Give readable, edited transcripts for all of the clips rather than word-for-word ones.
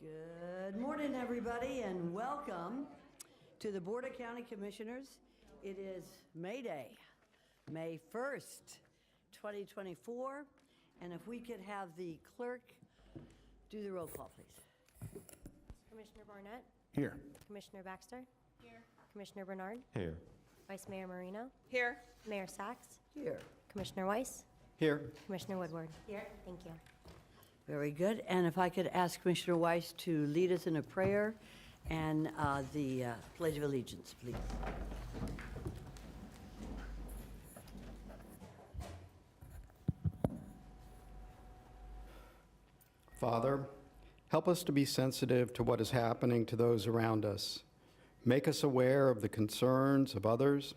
Good morning, everybody, and welcome to the Board of County Commissioners. It is May Day, May 1st, 2024, and if we could have the clerk do the roll call, please. Commissioner Barnett? Here. Commissioner Baxter? Here. Commissioner Bernard? Here. Vice Mayor Marino? Here. Mayor Sachs? Here. Commissioner Weiss? Here. Commissioner Woodward? Here. Thank you. Very good, and if I could ask Commissioner Weiss to lead us in a prayer and the Pledge of Allegiance, please. Father, help us to be sensitive to what is happening to those around us. Make us aware of the concerns of others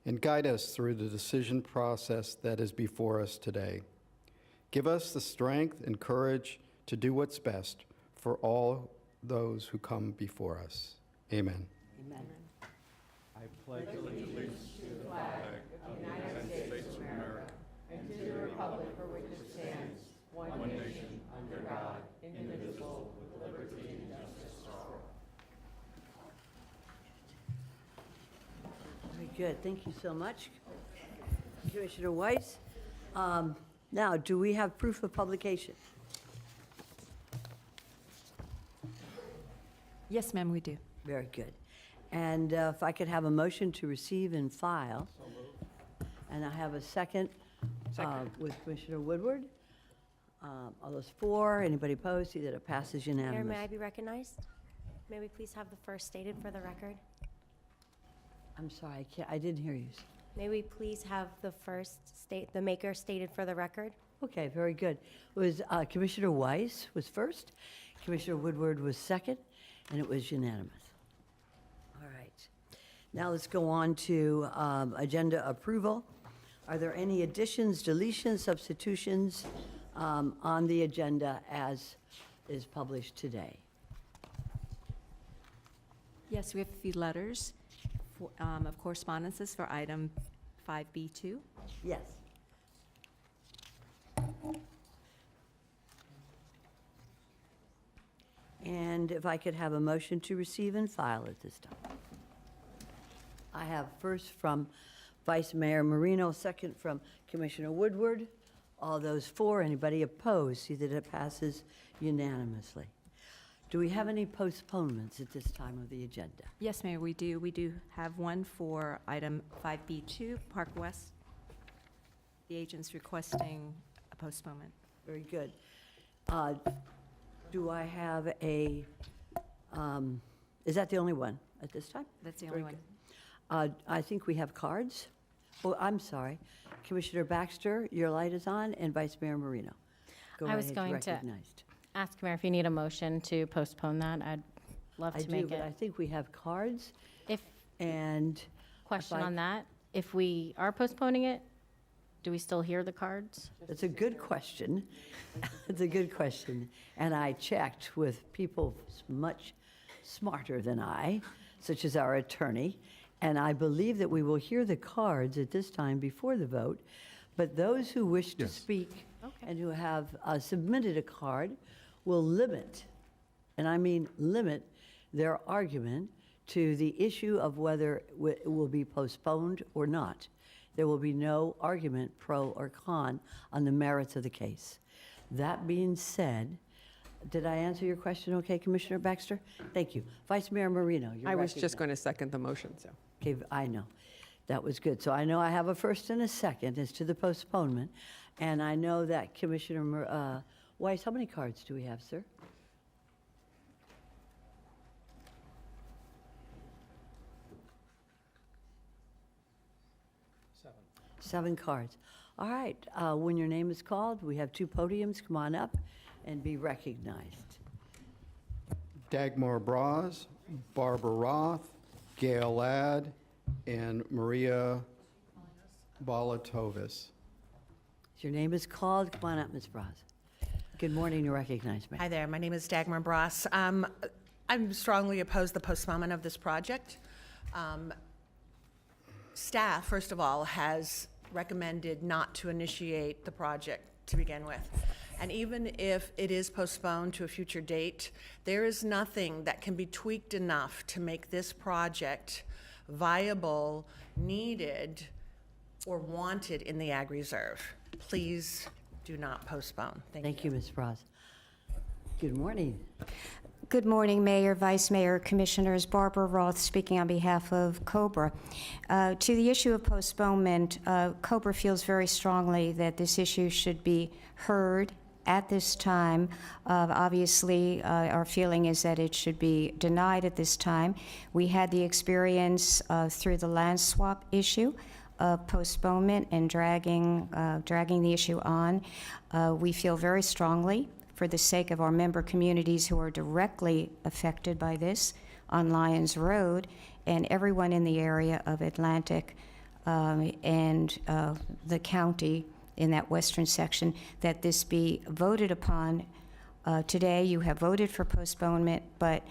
and guide us through the decision process that is before us today. Give us the strength and courage to do what's best for all those who come before us. Amen. Amen. I pledge allegiance to the flag of the United States of America and to the republic for which it stands, one nation, under God, indivisible, with liberty and justice for all. Very good, thank you so much, Commissioner Weiss. Now, do we have proof of publication? Yes, ma'am, we do. Very good. And if I could have a motion to receive and file. And I have a second with Commissioner Woodward. All those for, anybody opposed, see that it passes Mayor, may I unanimously. be recognized? May we please have the first stated for the record? I'm sorry, I didn't hear you. May we please have the the maker stated for the record? Okay, very good. It was Commissioner Weiss was first, Commissioner Woodward was second, and it was unanimous. All right. Now let's go on to agenda approval. Are there any additions, deletions, substitutions on the agenda as is published today? Yes, we have a few letters of correspondences for item 5B2. Yes. And if I could have a motion to receive and file at this time. I have first from Vice Mayor Marino, second from Commissioner Woodward. All those for, anybody opposed, see that it passes unanimously. Do we have any postponements at this time of the agenda? Yes, Mayor, we do. We do have one for item 5B2, Park West. The agent's requesting a postponement. Very good. Do I have a, is that the only one at this time? That's the Very only one. good. I think we have cards. Oh, I'm sorry. Commissioner Baxter, your light is on, and Vice Mayor Marino. Go I was ahead, going to recognized. ask Mayor if you need a motion to postpone that. I'd love I to do, make but I it. think we have cards, If, and question I- on that, if we are postponing it, do we still hear the cards? it's a good question. It's a good question. And I checked with people much smarter than I, such as our attorney, and I believe that we will hear the cards at this time before the vote, but those who wish to speak Okay. and who have submitted a card will limit, and I mean limit, their argument to the issue of whether it will be postponed or not. There will be no argument, pro or con, on the merits of the case. That being said, did I answer your question okay, Commissioner Baxter? Thank you. Vice Mayor Marino, you're I was just recognized. going to second the motion, so. Okay, I know. That was good. So I know I have a first and a second as to the postponement, and I know that Commissioner Weiss, how many cards do we have, sir? Seven cards. All right, when your name is called, we have two podiums. Come on up and be recognized. Dagmar Braz, Barbara Roth, Gail Ladd, and Maria Balatovis. Your name is called. Come on up, Ms. Braz. Good morning, you're recognized, ma'am. Hi there, my name is Dagmar Bross. I'm strongly opposed to the postponement of this project. Staff, first of all, has recommended not to initiate the project to begin with. And even if it is postponed to a future date, there is nothing that can be tweaked enough to make this project viable, needed, or wanted in the Ag Reserve. Please do not postpone. Thank you, Ms. Bras. Good morning. Good morning, Mayor, Vice Mayor, Commissioners. Barbara Roth speaking on behalf of COBRA. To the issue of postponement, COBRA feels very strongly that this issue should be heard at this time. Obviously, our feeling is that it should be denied at this time. We had the experience through the land swap issue of postponement and dragging the issue on. We feel very strongly, for the sake of our member communities who are directly affected by this on Lyons Road and everyone in the area of Atlantic and the county in that western section, that this be voted upon today. You have voted for postponement, but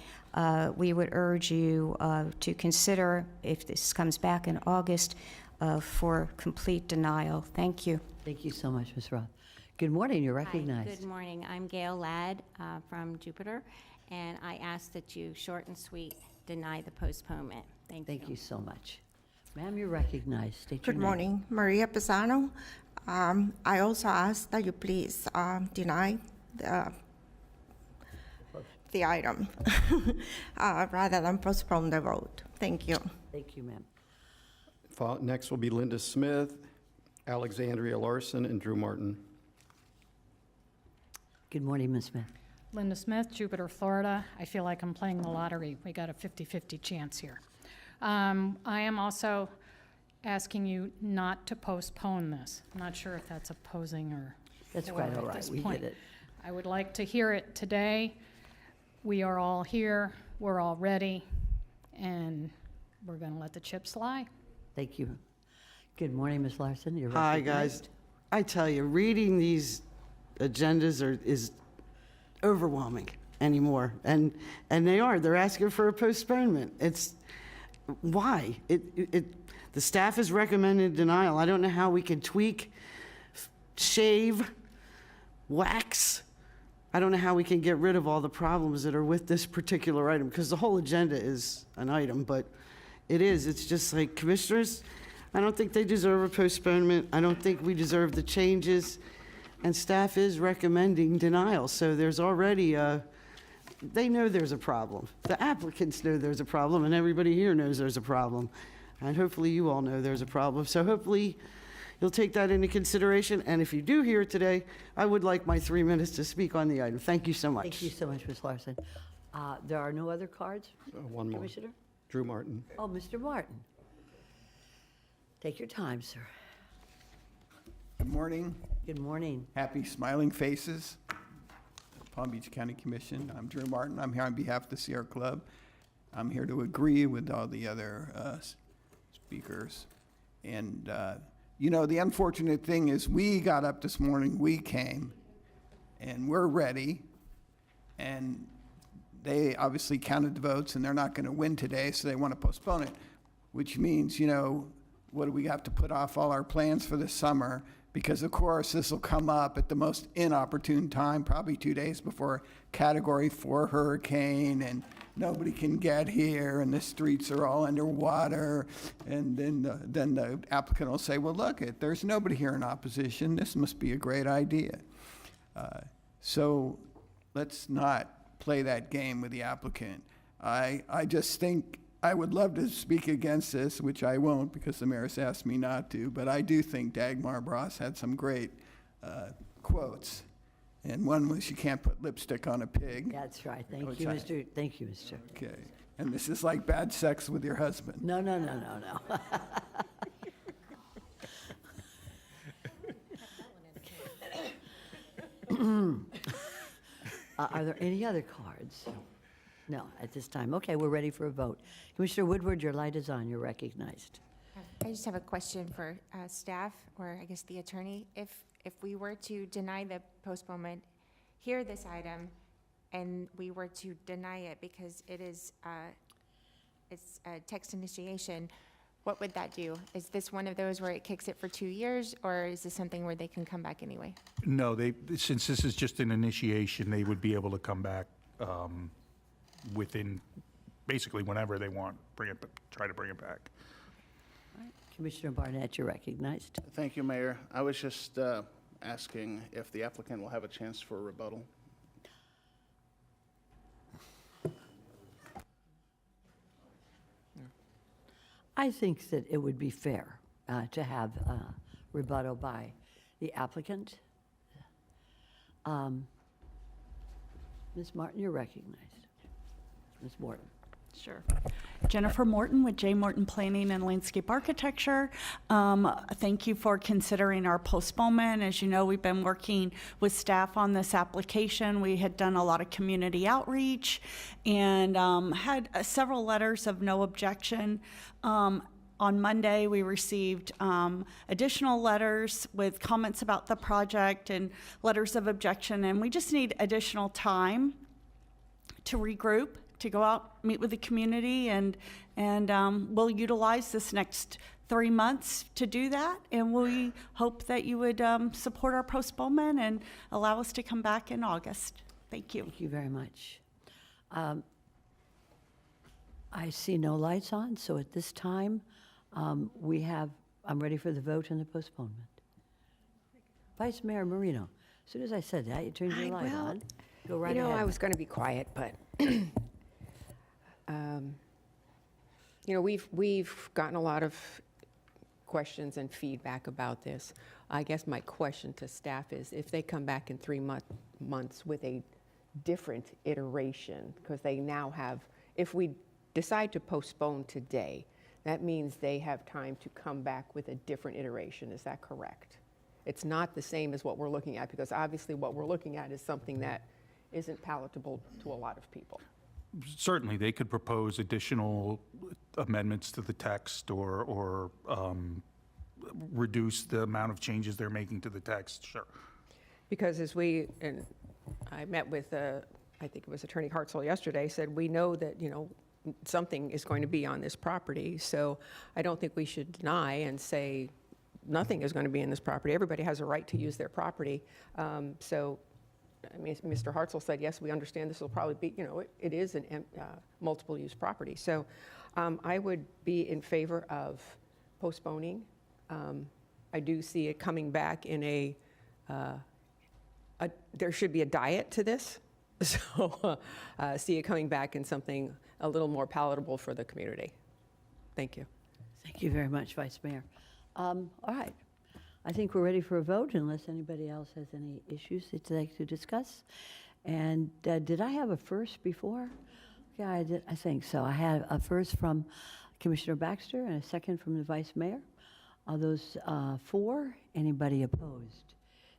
we would urge you to consider, if this comes back in August, for complete denial. Thank you. Thank you so much, Ms. Roth. Good morning, you're recognized. Hi, good morning. I'm Gail Ladd from Jupiter, and I ask that you, short and sweet, deny the postponement. Thank you. Thank you so much. Ma'am, you're recognized. State your Good name. morning, Maria Pisano. I also ask that you please deny the item rather than postpone the vote. Thank you. Thank you, ma'am. Next will be Linda Smith, Alexandria Larson, and Drew Martin. Good morning, Ms. Smith. Linda Smith, Jupiter, Florida. I feel like I'm playing the lottery. We got a 50-50 chance here. I am also asking you not to postpone this. I'm not sure if that's opposing or That's or quite at all right. this We point. get it. I would like to hear it today. We are all here. We're all ready. And we're going to let the chips fly. Thank you. Good morning, Ms. Larson. You're Hi, recognized. guys. I tell you, reading these agendas is overwhelming anymore. And they are. They're asking for a postponement. It's, why? The staff has recommended denial. I don't know how we could tweak, shave, wax. I don't know how we can get rid of all the problems that are with this particular item, because the whole agenda is an item, but it's just like, commissioners, I don't think they deserve a postponement. I don't think we deserve the changes. And staff is recommending denial. So there's already they know there's a problem. The applicants know there's a problem, and everybody here knows there's a problem. And hopefully you all know there's a problem. So hopefully you'll take that into consideration. And if you do hear it today, I would like my 3 minutes to speak on the item. Thank you so much. Thank you so much, Ms. Larson. There are no other cards, One more. Commissioner? Drew Martin. Oh, Mr. Martin. Take your time, sir. Good morning. Good morning. Happy smiling faces. Palm Beach County Commission. I'm Drew Martin. I'm here on behalf of the Sierra Club. I'm here to agree with all the other speakers. And, the unfortunate thing is we got up this morning, we came, and we're ready. And they obviously counted the votes, and they're not going to win today, so they want to postpone it, which means, what do we have to put off all our plans for this summer? Because, of course, this will come up at the most inopportune time, probably 2 days before Category 4 hurricane, and nobody can get here, and the streets are all underwater. And then the applicant will say, well, look, there's nobody here in opposition. This must be a great idea. So let's not play that game with the applicant. I just think I would love to speak against this, which I won't because the mayor's asked me not to, but I do think Dagmar Bras had some great quotes. And one was, you can't put lipstick on a pig. That's right. Thank Which you, I- Mr. Thank you, Mr. Okay. And this is like bad sex with your husband. No. Are there any other cards? No, at this time. Okay, we're ready for a vote. Commissioner Woodward, your light is on. You're recognized. I just have a question for staff, or I guess the attorney. If we were to deny the postponement, hear this item, and we were to deny it because it's a text initiation, what would that do? Is this one of those where it kicks it for 2 years, or is this something where they can come back anyway? No, since this is just an initiation, they would be able to come back within, basically whenever they want, try to bring it back. Commissioner Barnett, you're recognized. Thank you, Mayor. I was just asking if the applicant will have a chance for a rebuttal. I think that it would be fair to have rebuttal by the applicant. Ms. Martin, you're recognized. Ms. Morton. Sure. Jennifer Morton with J. Morton Planning and Landscape Architecture. Thank you for considering our postponement. As you know, we've been working with staff on this application. We had done a lot of community outreach and had several letters of no objection. On Monday, we received additional letters with comments about the project and letters of objection, and we just need additional time to regroup, to go out, meet with the community, and we'll utilize this next 3 months to do that. And we hope that you would support our postponement and allow us to come back in August. Thank you. Thank you very much. I see no lights on, so at this time, I'm ready for the vote on the postponement. Vice Mayor Marino, as soon as I said that, you turned your light on. Go right ahead. I was going to be quiet, but we've gotten a lot of questions and feedback about this. I guess my question to staff is if they come back in 3 months with a different iteration, because they now have, if we decide to postpone today, that means they have time to come back with a different iteration. Is that correct? It's not the same as what we're looking at, because obviously what we're looking at is something that isn't palatable to a lot of people. Certainly, they could propose additional amendments to the text or reduce the amount of changes they're making to the text, sure. Because and I met with, I think it was Attorney Hartzell yesterday, said we know that, something is going to be on this property, so I don't think we should deny and say nothing is going to be in this property. Everybody has a right to use their property. So, I mean, Mr. Hartzell said, yes, we understand this will probably be, it is a multiple use property. So I would be in favor of postponing. I do see it coming back in there should be a diet to this. So see it coming back in something a little more palatable for the community. Thank you. Thank you very much, Vice Mayor. All right. I think we're ready for a vote unless anybody else has any issues they'd like to discuss. And did I have a first before? Yeah, I did. I think so. I had a first from Commissioner Baxter and a second from the Vice Mayor. Are those for? Anybody opposed?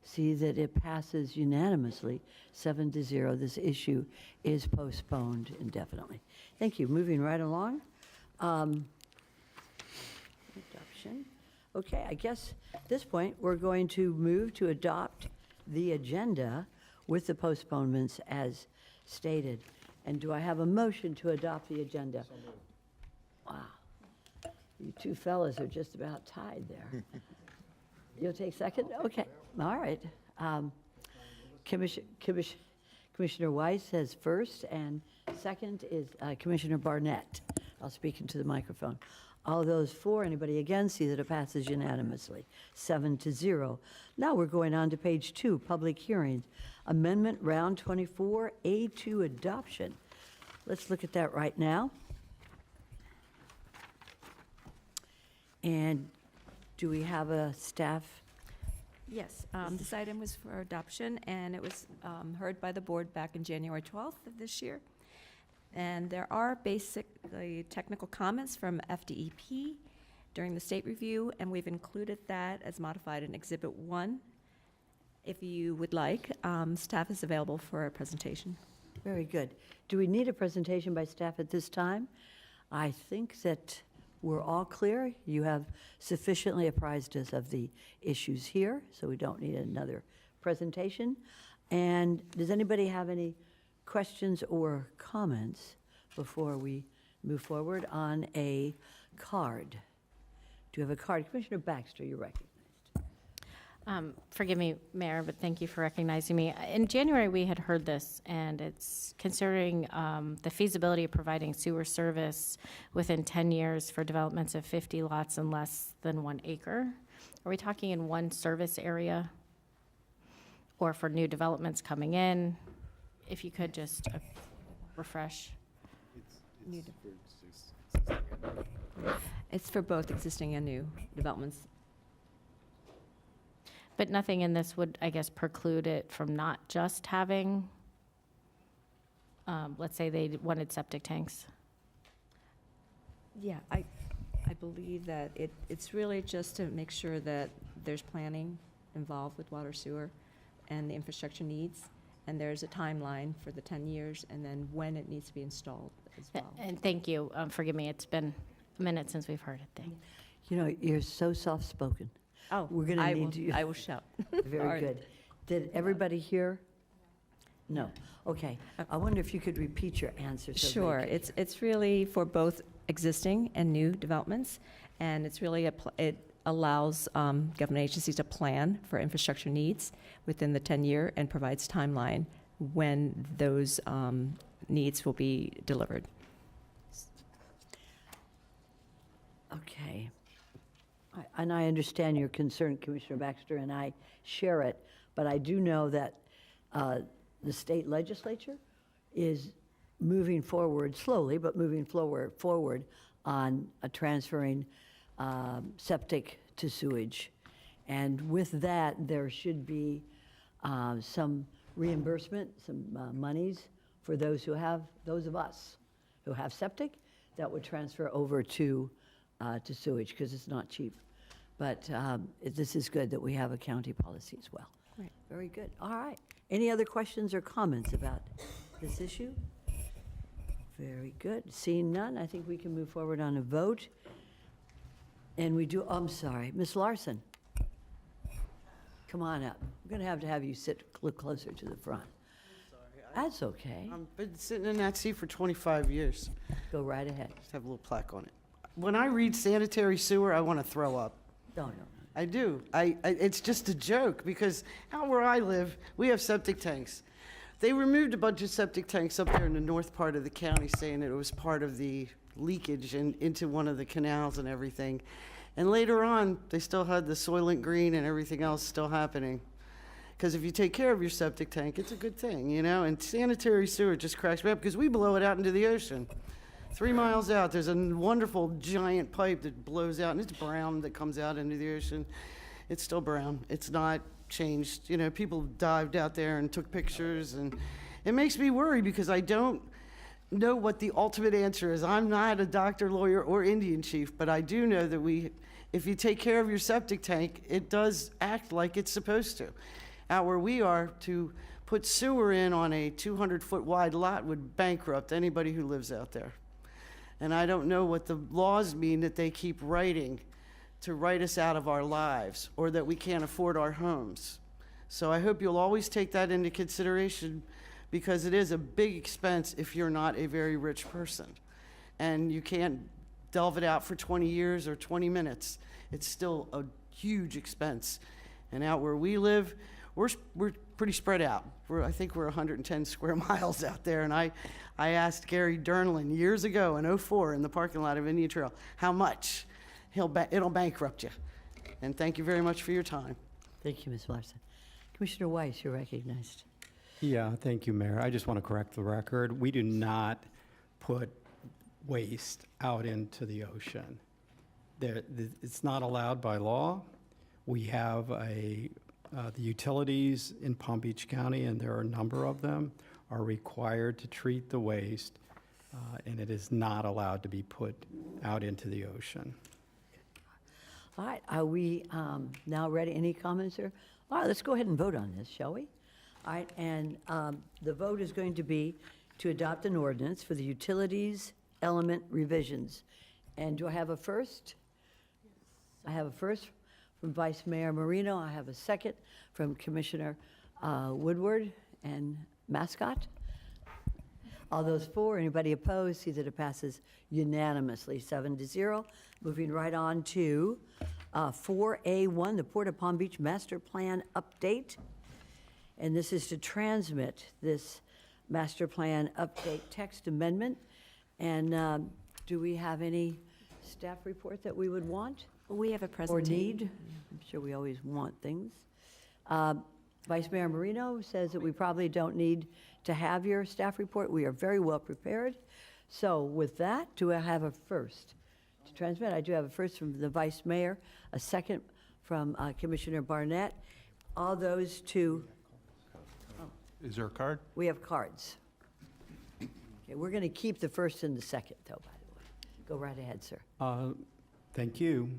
See that it passes unanimously, 7-0. This issue is postponed indefinitely. Thank you. Moving right along. Adoption. Okay, I guess at this point, we're going to move to adopt the agenda with the postponements as stated. And do I have a motion to adopt the agenda? Wow. You two fellas are just about tied there. You'll take second? Okay, all right. Commissioner Weiss says first, and second is Commissioner Barnett. I'll speak into the microphone. All those for, anybody against, see that it passes unanimously, 7-0. Now we're going on to page 2, public hearings. Amendment round 24, A2 adoption. Let's look at that right now. And do we have a staff? Yes, this item was for adoption, and it was heard by the board back in January 12th of this year. And there are basically technical comments from FDEP during the state review, and we've included that as modified in Exhibit 1. If you would like, staff is available for a presentation. Very good. Do we need a presentation by staff at this time? I think that we're all clear. You have sufficiently apprised us of the issues here, so we don't need another presentation. And does anybody have any questions or comments before we move forward on a card? Do you have a card? Commissioner Baxter, you're recognized. Forgive me, Mayor, but thank you for recognizing me. In January, we had heard this, and it's considering the feasibility of providing sewer service within 10 years for developments of 50 lots and less than 1 acre. Are we talking in one service area or for new developments coming in? If you could just refresh. It's for both existing and new developments. But nothing in this would, I guess, preclude it from not just having, let's say they wanted septic tanks. Yeah, I believe that it's really just to make sure that there's planning involved with water sewer and the infrastructure needs, and there's a timeline for the 10 years, and then when it needs to be installed as well. And thank you. Forgive me, it's been a minute since we've heard it. Thank You know, you're so soft-spoken. Oh, We're going to need you. I will shout. Very Sorry. good. Did everybody hear? No. Okay. I wonder if you could repeat your answer. so they Sure, can- it's really for both existing and new developments, and it's really, it allows government agencies to plan for infrastructure needs within the 10-year and provides timeline when those needs will be delivered. Okay. And I understand your concern, Commissioner Baxter, and I share it, but I do know that the state legislature is moving forward slowly, but moving forward on transferring septic to sewage. And with that, there should be some reimbursement, some monies for those of us who have septic that would transfer over to sewage, because it's not cheap. But this is good that we have a county policy as well. Right. Very good. All right. Any other questions or comments about this issue? Very good. Seeing none, I think we can move forward on a vote. And we do, I'm sorry, Ms. Larson. Come on up. We're going to have you sit a little closer to the front. That's okay. I've been sitting in that seat for 25 years. Go right ahead. Just have a little plaque on it. When I read sanitary sewer, I want to throw up. No. I do. It's just a joke, because out where I live, we have septic tanks. They removed a bunch of septic tanks up there in the north part of the county, saying that it was part of the leakage into one of the canals and everything. And later on, they still had the Soylent Green and everything else still happening. Because if you take care of your septic tank, it's a good thing, you know? And sanitary sewer just cracks me up, because we blow it out into the ocean. 3 miles out, there's a wonderful giant pipe that blows out, and it's brown, that comes out into the ocean. It's still brown. It's not changed. You know, people dived out there and took pictures, and it makes me worry, because I don't know what the ultimate answer is. I'm not a doctor, lawyer, or Indian chief, but I do know that if you take care of your septic tank, it does act like it's supposed to. Out where we are, to put sewer in on a 200-foot wide lot would bankrupt anybody who lives out there. And I don't know what the laws mean that they keep writing to write us out of our lives, or that we can't afford our homes. So I hope you'll always take that into consideration, because it is a big expense if you're not a very rich person. And you can't delve it out for 20 years or 20 minutes. It's still a huge expense. And out where we live, we're pretty spread out. I think we're 110 square miles out there. And I asked Gary Dernlin years ago in '04 in the parking lot of Indian Trail, how much? It'll bankrupt you. And thank you very much for your time. Thank you, Ms. Larson. Commissioner Weiss, you're recognized. Yeah, thank you, Mayor. I just want to correct the record. We do not put waste out into the ocean. It's not allowed by law. We have the utilities in Palm Beach County, and there are a number of them, are required to treat the waste, and it is not allowed to be put out into the ocean. All right, are we now ready? Any comments here? All right, let's go ahead and vote on this, shall we? All right, and the vote is going to be to adopt an ordinance for the utilities element revisions. And do I have a first? I have a first from Vice Mayor Marino. I have a second from Commissioner Woodward and Mascot. All those for, anybody opposed, see that it passes unanimously, 7-0. Moving right on to 4A1, the Port of Palm Beach Master Plan Update. And this is to transmit this Master Plan Update text amendment. And do we have any staff report that we would want? We have a Or presentation. need? I'm sure we always want things. Vice Mayor Marino says that we probably don't need to have your staff report. We are very well prepared. So with that, do I have a first to transmit? I do have a first from the Vice Mayor, a second from Commissioner Barnett. All those to, Is there a card? we have cards. Okay, we're going to keep the first and the second, though, by the way. Go right ahead, sir. Thank you.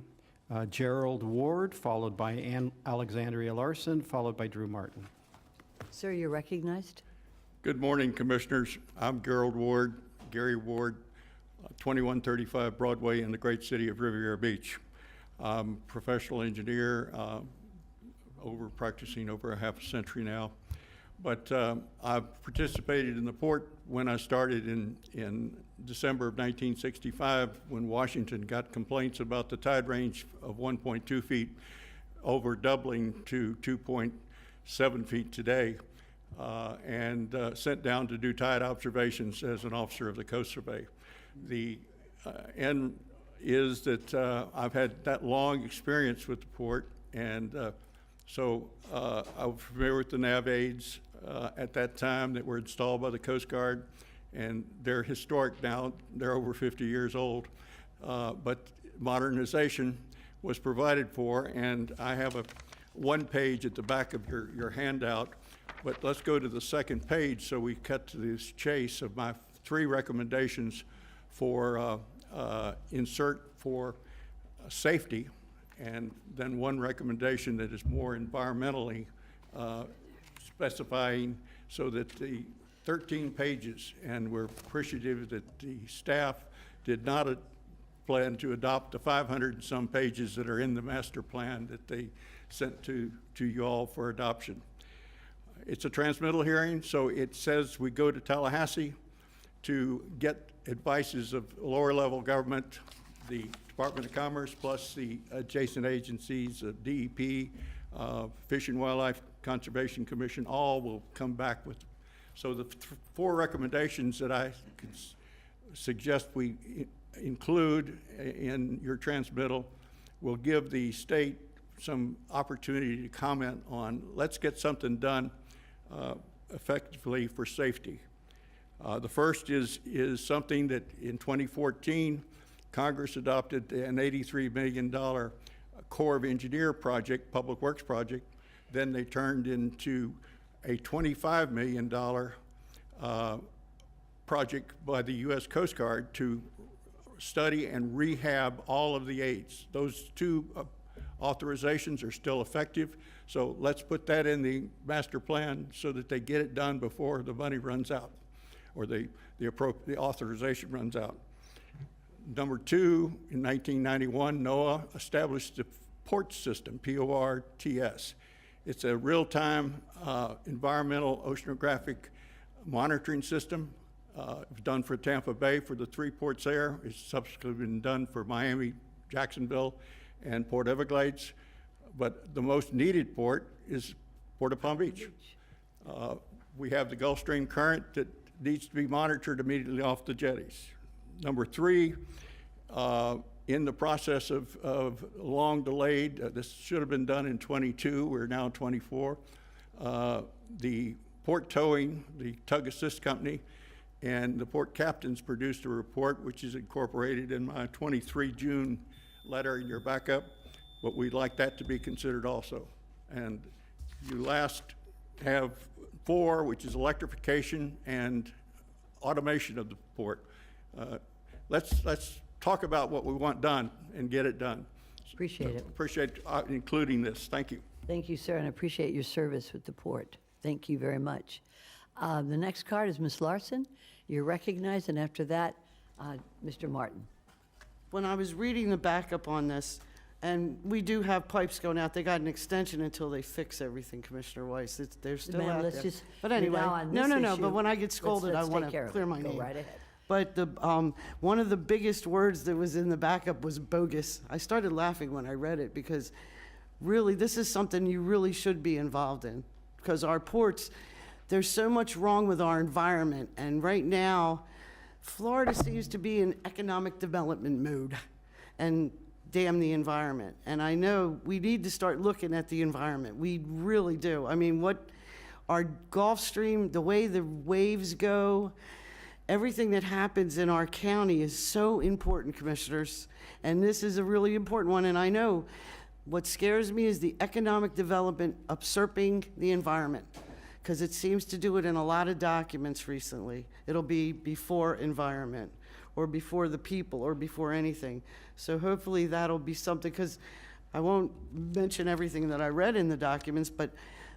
Gerald Ward, followed by Alexandria Larson, followed by Drew Martin. Sir, you're recognized. Good morning, Commissioners. I'm Gerald Ward, Gary Ward, 2135 Broadway in the great city of Riviera Beach. I'm a professional engineer, practicing over a half a century now. But I've participated in the port when I started in December of 1965, when Washington got complaints about the tide range of 1.2 feet, over doubling to 2.7 feet today, and sent down to do tide observations as an officer of the Coast Survey. The end is that I've had that long experience with the port, and so I was familiar with the nav aids at that time that were installed by the Coast Guard, and they're historic now. They're over 50 years old, but modernization was provided for, and I have a one page at the back of your handout, but let's go to the second page so we cut to this chase of my 3 recommendations for insert for safety, and then 1 recommendation that is more environmentally specifying, so that the 13 pages, and we're appreciative that the staff did not plan to adopt the 500 and some pages that are in the master plan that they sent to you all for adoption. It's a transmittal hearing, so it says we go to Tallahassee to get advices of lower level government, the Department of Commerce, plus the adjacent agencies of DEP, Fish and Wildlife Conservation Commission, all will come back with. So the 4 recommendations that I suggest we include in your transmittal will give the state some opportunity to comment on. Let's get something done effectively for safety. The first is something that in 2014, Congress adopted an $83 million Corps of Engineer project, public works project. Then they turned into a $25 million project by the U.S. Coast Guard to study and rehab all of the aids. Those 2 authorizations are still effective, so let's put that in the master plan so that they get it done before the money runs out, or the authorization runs out. Number 2, in 1991, NOAA established the PORT system, PORTS. It's a real-time environmental oceanographic monitoring system. It was done for Tampa Bay for the 3 ports there. It's subsequently been done for Miami, Jacksonville, and Port Everglades. But the most needed port is Port of Palm Beach. We have the Gulf Stream current that needs to be monitored immediately off the jetties. Number 3, in the process of long delayed, this should have been done in 22, we're now 24, the port towing, the tug assist company, and the port captains produced a report which is incorporated in my 23 June letter in your backup, but we'd like that to be considered also. And you last have 4, which is electrification and automation of the port. Let's talk about what we want done and get it done. Appreciate it. Appreciate including this. Thank you. Thank you, sir, and I appreciate your service with the port. Thank you very much. The next card is Ms. Larson. You're recognized, and after that, Mr. Martin. When I was reading the backup on this, And we do have pipes going out. They got an extension until they fix everything, Commissioner Weiss. They're still Ma'am, out let's there. just But do anyway, now on no, this no, no, issue. but when I get scolded, I Let's want take care to of clear it. my Go name. right ahead. But one of the biggest words that was in the backup was bogus. I started laughing when I read it because really, this is something you really should be involved in. Because our ports, there's so much wrong with our environment. And right now, Florida seems to be in economic development mode. And damn the environment. And I know we need to start looking at the environment. We really do. I mean, what our Gulf Stream, the way the waves go, everything that happens in our county is so important, commissioners. And this is a really important one. And I know what scares me is the economic development usurping the environment, because it seems to do it in a lot of documents recently. It'll be before environment, or before the people, or before anything. So hopefully that'll be something, because I won't mention everything that I read in the documents, but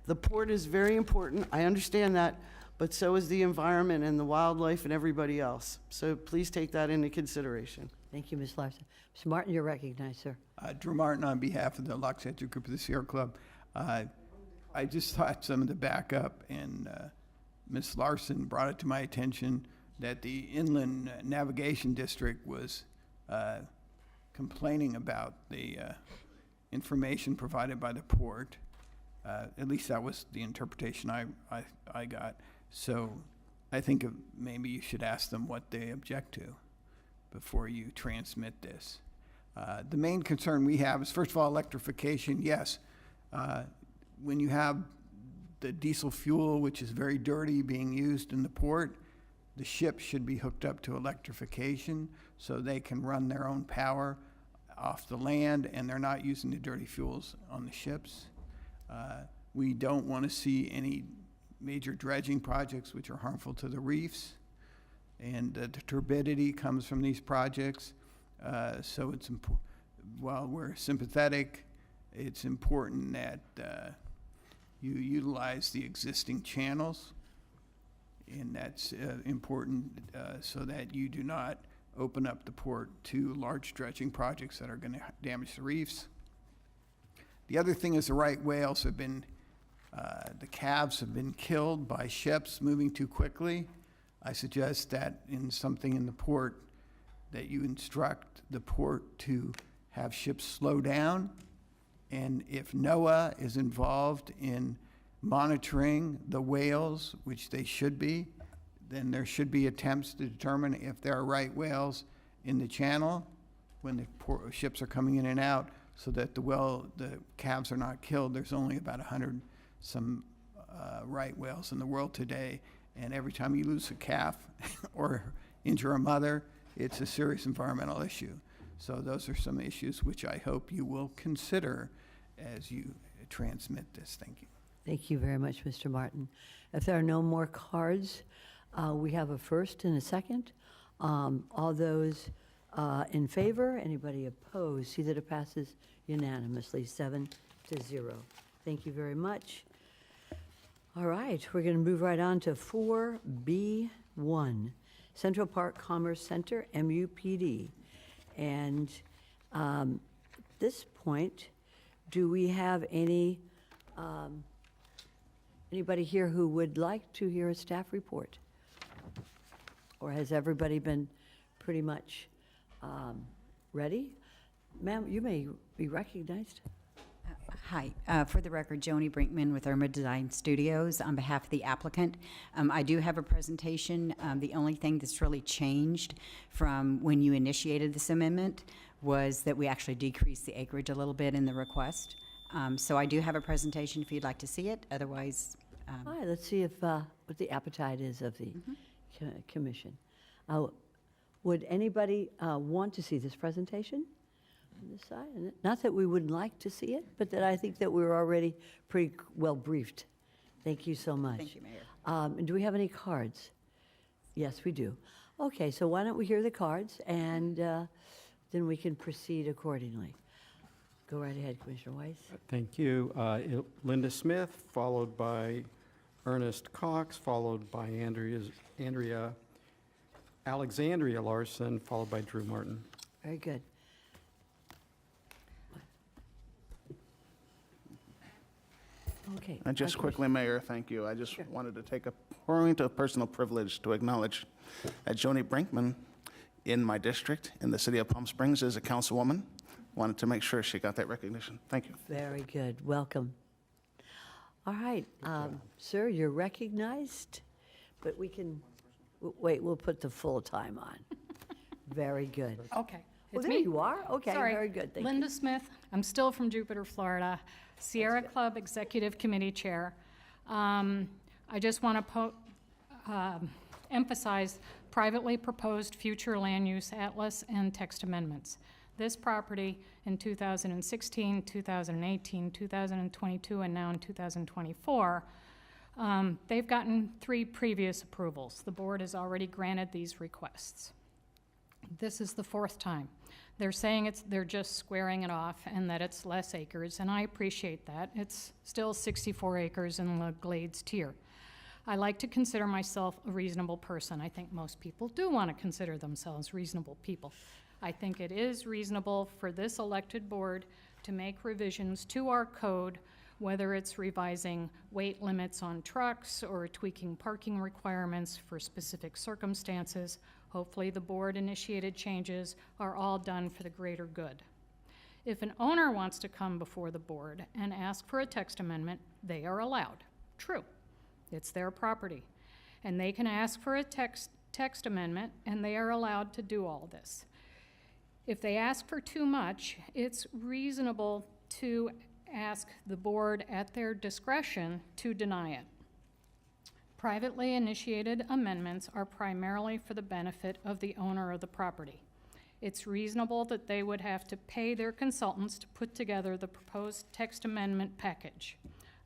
the port is very important. I understand that, but so is the environment and the wildlife and everybody else. So please take that into consideration. Thank you, Ms. Larson. Mr. Martin, you're recognized, sir. Drew Martin on behalf of the Lux Edge Group of the Sierra Club. I just thought some of the backup, and Ms. Larson brought it to my attention that the Inland Navigation District was complaining about the information provided by the port. At least that was the interpretation I got. So I think maybe you should ask them what they object to before you transmit this. The main concern we have is, first of all, electrification. Yes, when you have the diesel fuel, which is very dirty, being used in the port, the ships should be hooked up to electrification so they can run their own power off the land, and they're not using the dirty fuels on the ships. We don't want to see any major dredging projects which are harmful to the reefs, and the turbidity comes from these projects. So it's while we're sympathetic, it's important that you utilize the existing channels, and that's important so that you do not open up the port to large dredging projects that are going to damage the reefs. The other thing is the right whales have been, the calves have been killed by ships moving too quickly. I suggest that in something in the port, that you instruct the port to have ships slow down. And if NOAA is involved in monitoring the whales, which they should be, then there should be attempts to determine if there are right whales in the channel when the ships are coming in and out, so that the calves are not killed. There's only about 100 some right whales in the world today, and every time you lose a calf or injure a mother, it's a serious environmental issue. So those are some issues which I hope you will consider as you transmit this. Thank you. Thank you very much, Mr. Martin. If there are no more cards, we have a first and a second. All those in favor, anybody opposed? See that it passes unanimously, 7-0. Thank you very much. All right, we're going to move right on to 4B1, Central Park Commerce Center, MUPD. And at this point, do we have any anybody here who would like to hear a staff report? Or has everybody been pretty much ready? Ma'am, you may be recognized. Hi, for the record, Joni Brinkman with Irma Design Studios on behalf of the applicant. I do have a presentation. The only thing that's really changed from when you initiated this amendment was that we actually decreased the acreage a little bit in the request. So I do have a presentation if you'd like to see it. Otherwise, All right, let's see if what the appetite is of the commission. Would anybody want to see this presentation on this side? And not that we wouldn't like to see it, but that I think that we're already pretty well briefed. Thank you so much. Thank you, Mayor. And do we have any cards? Yes, we do. Okay, so why don't we hear the cards, and then we can proceed accordingly. Go right ahead, Commissioner Weiss. Thank you. Linda Smith, followed by Ernest Cox, followed by Alexandria Larson, followed by Drew Martin. Very good. Okay. And just quickly, Mayor, thank you. I just wanted to take a point of personal privilege to acknowledge that Joni Brinkman in my district, in the city of Palm Springs, is a councilwoman. Wanted to make sure she got that recognition. Thank you. Very good. Welcome. All right, sir, you're recognized, but we can, wait, we'll put the full time on. Very good. Okay. Well, It's there me. you are. Okay, Sorry. very good. Thank you. Linda Smith. I'm still from Jupiter, Florida. Sierra Club Executive Committee Chair. I just want to emphasize privately proposed future land use atlas and text amendments. This property in 2016, 2018, 2022, and now in 2024, they've gotten 3 previous approvals. The board has already granted these requests. This is the 4th time. They're saying they're just squaring it off and that it's less acres, and I appreciate that. It's still 64 acres in the Glades tier. I like to consider myself a reasonable person. I think most people do want to consider themselves reasonable people. I think it is reasonable for this elected board to make revisions to our code, whether it's revising weight limits on trucks or tweaking parking requirements for specific circumstances. Hopefully the board-initiated changes are all done for the greater good. If an owner wants to come before the board and ask for a text amendment, they are allowed. True, it's their property. And they can ask for a text amendment, and they are allowed to do all this. If they ask for too much, it's reasonable to ask the board at their discretion to deny it. Privately initiated amendments are primarily for the benefit of the owner of the property. It's reasonable that they would have to pay their consultants to put together the proposed text amendment package.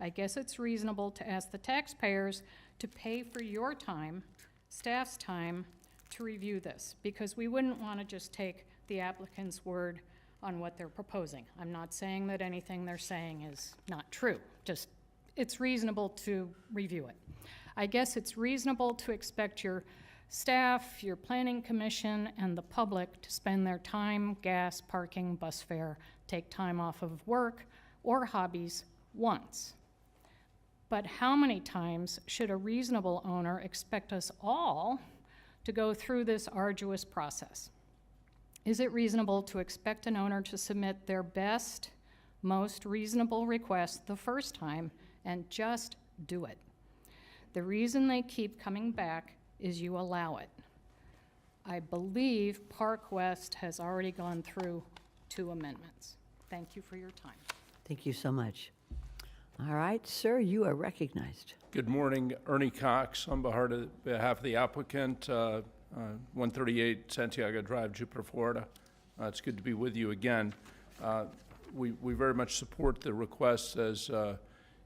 I guess it's reasonable to ask the taxpayers to pay for your time, staff's time, to review this, because we wouldn't want to just take the applicant's word on what they're proposing. I'm not saying that anything they're saying is not true, just it's reasonable to review it. I guess it's reasonable to expect your staff, your planning commission, and the public to spend their time, gas, parking, bus fare, take time off of work or hobbies once. But how many times should a reasonable owner expect us all to go through this arduous process? Is it reasonable to expect an owner to submit their best, most reasonable request the first time and just do it? The reason they keep coming back is you allow it. I believe Park West has already gone through 2 amendments. Thank you for your time. Thank you so much. All right, sir, you are recognized. Good morning, Ernie Cox, on behalf of the applicant, 138 Santiago Drive, Jupiter, Florida. It's good to be with you again. We very much support the request. As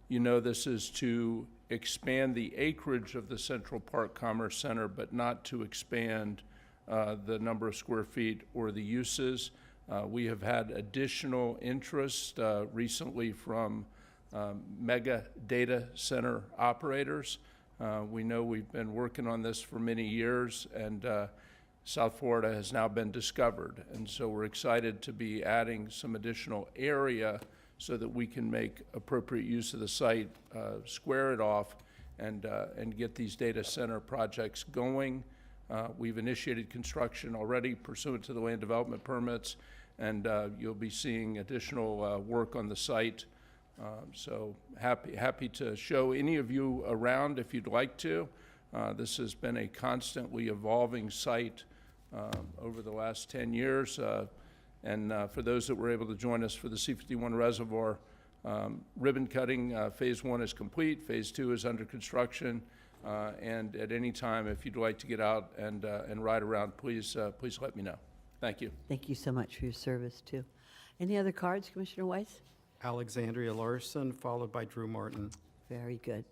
you know, this is to expand the acreage of the Central Park Commerce Center, but not to expand the number of square feet or the uses. We have had additional interest recently from mega data center operators. We know we've been working on this for many years, and South Florida has now been discovered. And so we're excited to be adding some additional area so that we can make appropriate use of the site, square it off, and get these data center projects going. We've initiated construction already pursuant to the land development permits, and you'll be seeing additional work on the site. So happy to show any of you around if you'd like to. This has been a constantly evolving site over the last 10 years. And for those that were able to join us for the C-51 reservoir, ribbon cutting, phase 1 is complete, phase 2 is under construction. And at any time, if you'd like to get out and ride around, please let me know. Thank you. Thank you so much for your service, too. Any other cards, Commissioner Weiss? Alexandria Larson, followed by Drew Martin. Very good.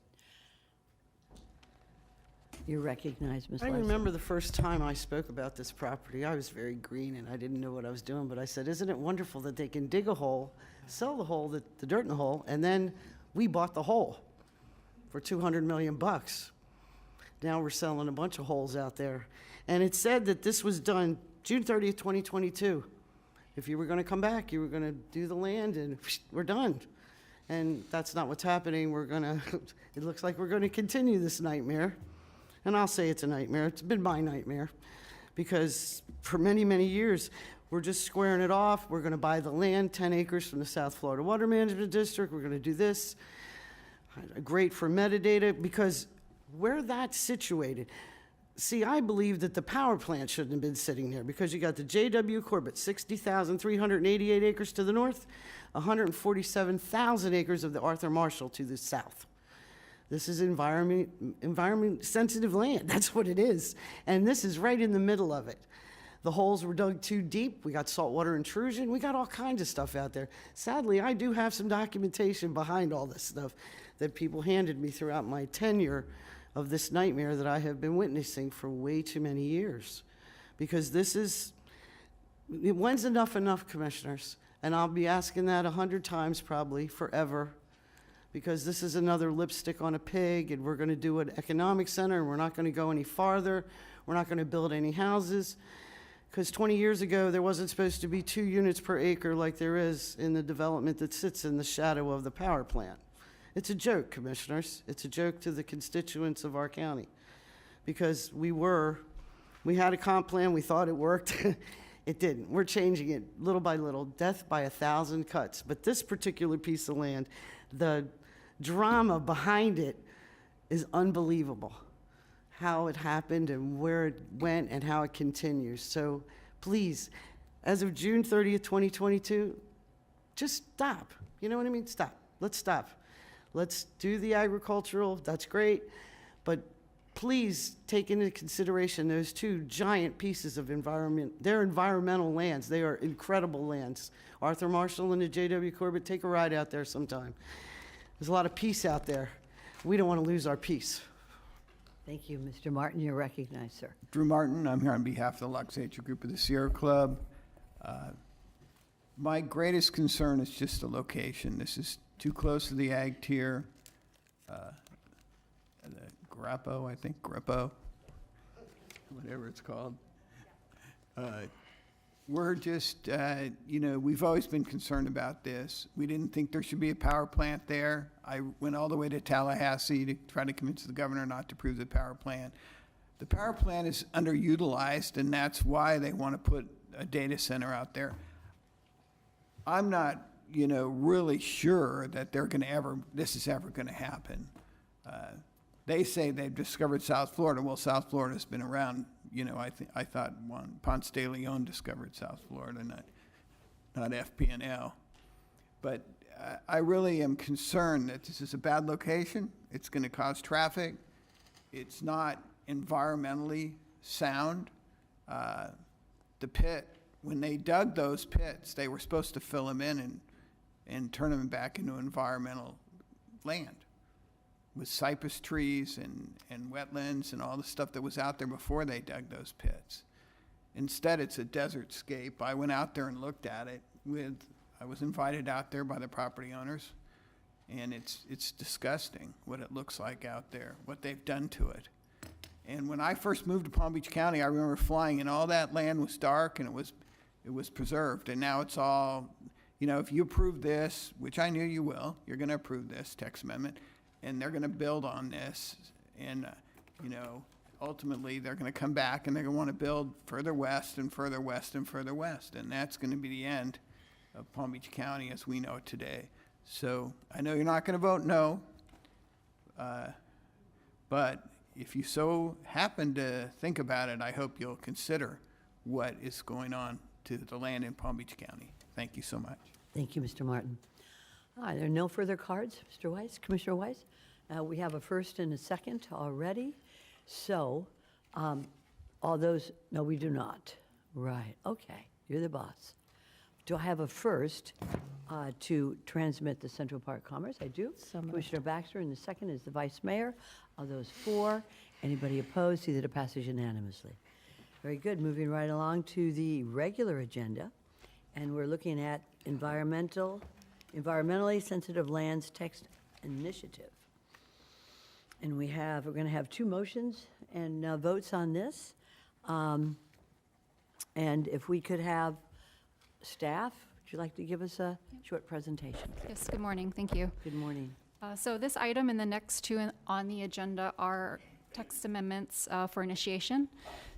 You're recognized, Ms. I Larson. remember the first time I spoke about this property, I was very green and I didn't know what I was doing, but I said, isn't it wonderful that they can dig a hole, sell the hole, the dirt in the hole, and then we bought the hole for $200 million. Now we're selling a bunch of holes out there. And it said that this was done June 30th, 2022. If you were going to come back, you were going to do the land, and we're done. And that's not what's happening. It looks like we're gonna continue this nightmare. And I'll say it's a nightmare. It's been my nightmare. Because for many, many years, we're just squaring it off. We're gonna buy the land, 10 acres from the South Florida Water Management District. We're gonna do this. Great for metadata, because where that's situated, see, I believe that the power plant shouldn't have been sitting there, because you got the J.W. Corbett, 60,388 acres to the north, 147,000 acres of the Arthur Marshall to the south. This is environment-sensitive land. That's what it is. And this is right in the middle of it. The holes were dug too deep. We got saltwater intrusion. We got all kinds of stuff out there. Sadly, I do have some documentation behind all this stuff that people handed me throughout my tenure of this nightmare that I have been witnessing for way too many years. Because this is, when's enough, commissioners? And I'll be asking that 100 times probably forever, because this is another lipstick on a pig, and we're gonna do an economic center, and we're not gonna go any farther. We're not gonna build any houses. Because 20 years ago, there wasn't supposed to be 2 units per acre like there is in the development that sits in the shadow of the power plant. It's a joke, commissioners. It's a joke to the constituents of our county. Because we had a comp plan, we thought it worked. It didn't. We're changing it little by little, death by 1,000 cuts. But this particular piece of land, the drama behind it is unbelievable. How it happened and where it went and how it continues. So please, as of June 30th, 2022, just stop. You know what I mean? Stop. Let's stop. Let's do the agricultural, that's great, but please take into consideration those 2 giant pieces of environment. They're environmental lands. They are incredible lands. Arthur Marshall and the J.W. Corbett, take a ride out there sometime. There's a lot of peace out there. We don't want to lose our peace. Thank you, Mr. Martin. You're recognized, sir. Drew Martin, I'm here on behalf of the Luxature Group of the Sierra Club. My greatest concern is just the location. This is too close to the ag tier. The Grappo, I think, Grippo, whatever it's called. We're just, we've always been concerned about this. We didn't think there should be a power plant there. I went all the way to Tallahassee to try to convince the governor not to approve the power plant. The power plant is underutilized, and that's why they want to put a data center out there. I'm not, really sure that this is ever going to happen. They say they've discovered South Florida. Well, South Florida's been around. I thought Ponce de Leon discovered South Florida, not FPNL. But I really am concerned that this is a bad location. It's going to cause traffic. It's not environmentally sound. The pit, when they dug those pits, they were supposed to fill them in and turn them back into environmental land with cypress trees and wetlands and all the stuff that was out there before they dug those pits. Instead, it's a desert scape. I went out there and looked at it I was invited out there by the property owners, and it's disgusting what it looks like out there, what they've done to it. And when I first moved to Palm Beach County, I remember flying, and all that land was dark, and it was preserved. And now it's all, if you approve this, which I knew you will, you're going to approve this text amendment, and they're going to build on this, and ultimately they're going to come back and they're going to want to build further west and further west and further west, and that's going to be the end of Palm Beach County as we know it today. So I know you're not going to vote no, but if you so happen to think about it, I hope you'll consider what is going on to the land in Palm Beach County. Thank you so much. Thank you, Mr. Martin. There are no further cards, Mr. Weiss, Commissioner Weiss. We have a first and a second already. So, all those, no, we do not. Right, okay, you're the boss. Do I have a first to transmit the Central Park Commerce? I do. Commissioner Baxter, and the second is the Vice Mayor. Of those 4, anybody opposed? See that it passes unanimously. Very good. Moving right along to the regular agenda, and we're looking at environmentally sensitive lands text initiative. And we're going to have 2 motions and votes on this. And if we could have staff would you like to give us a short presentation? Yes, good morning. Thank you. Good morning. So this item and the next two on the agenda are text amendments for initiation.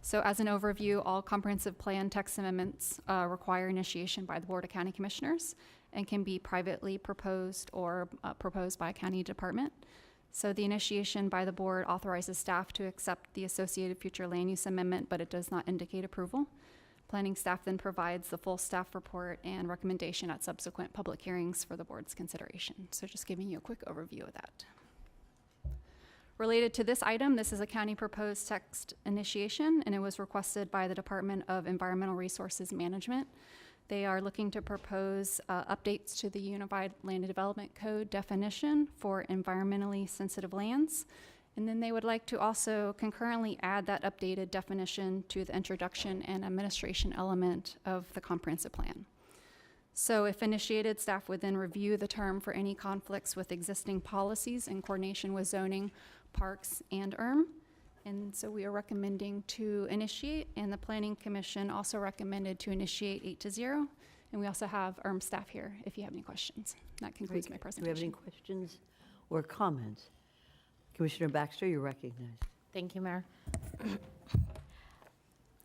So as an overview, all comprehensive plan text amendments require initiation by the Board of County Commissioners and can be privately proposed or proposed by a county department. So the initiation by the board authorizes staff to accept the associated future land use amendment, but it does not indicate approval. Planning staff then provides the full staff report and recommendation at subsequent public hearings for the board's consideration. So just giving you a quick overview of that. Related to this item, this is a county proposed text initiation, and it was requested by the Department of Environmental Resources Management. They are looking to propose updates to the Unified Land Development Code definition for environmentally sensitive lands. And then they would like to also concurrently add that updated definition to the introduction and administration element of the comprehensive plan. So if initiated, staff would then review the term for any conflicts with existing policies in coordination with zoning, parks, and And so we are recommending to initiate, and the Planning Commission also recommended to initiate 8-0. And we also have staff here if you have any questions. That concludes my presentation. Do we have any questions or comments? Commissioner Baxter, you're recognized. Thank you, Mayor.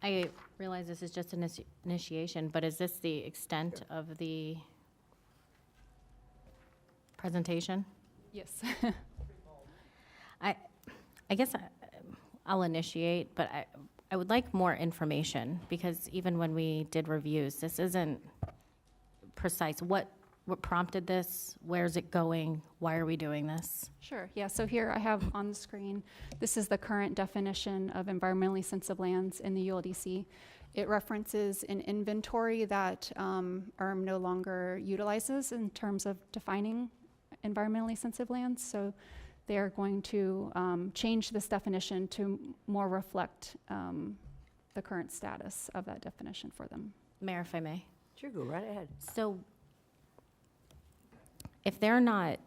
I realize this is just an initiation, but is this the extent of the presentation? Yes. I guess I'll initiate, but I would like more information, because even when we did reviews, this isn't precise. What prompted this? Where's it going? Why are we doing this? Sure, yeah, so here I have on the screen, this is the current definition of environmentally sensitive lands in the ULDC. It references an inventory that ERM no longer utilizes in terms of defining environmentally sensitive lands. So they're going to change this definition to more reflect the current status of that definition for them. Mayor, if I may. Sure, go right ahead. So if they're not,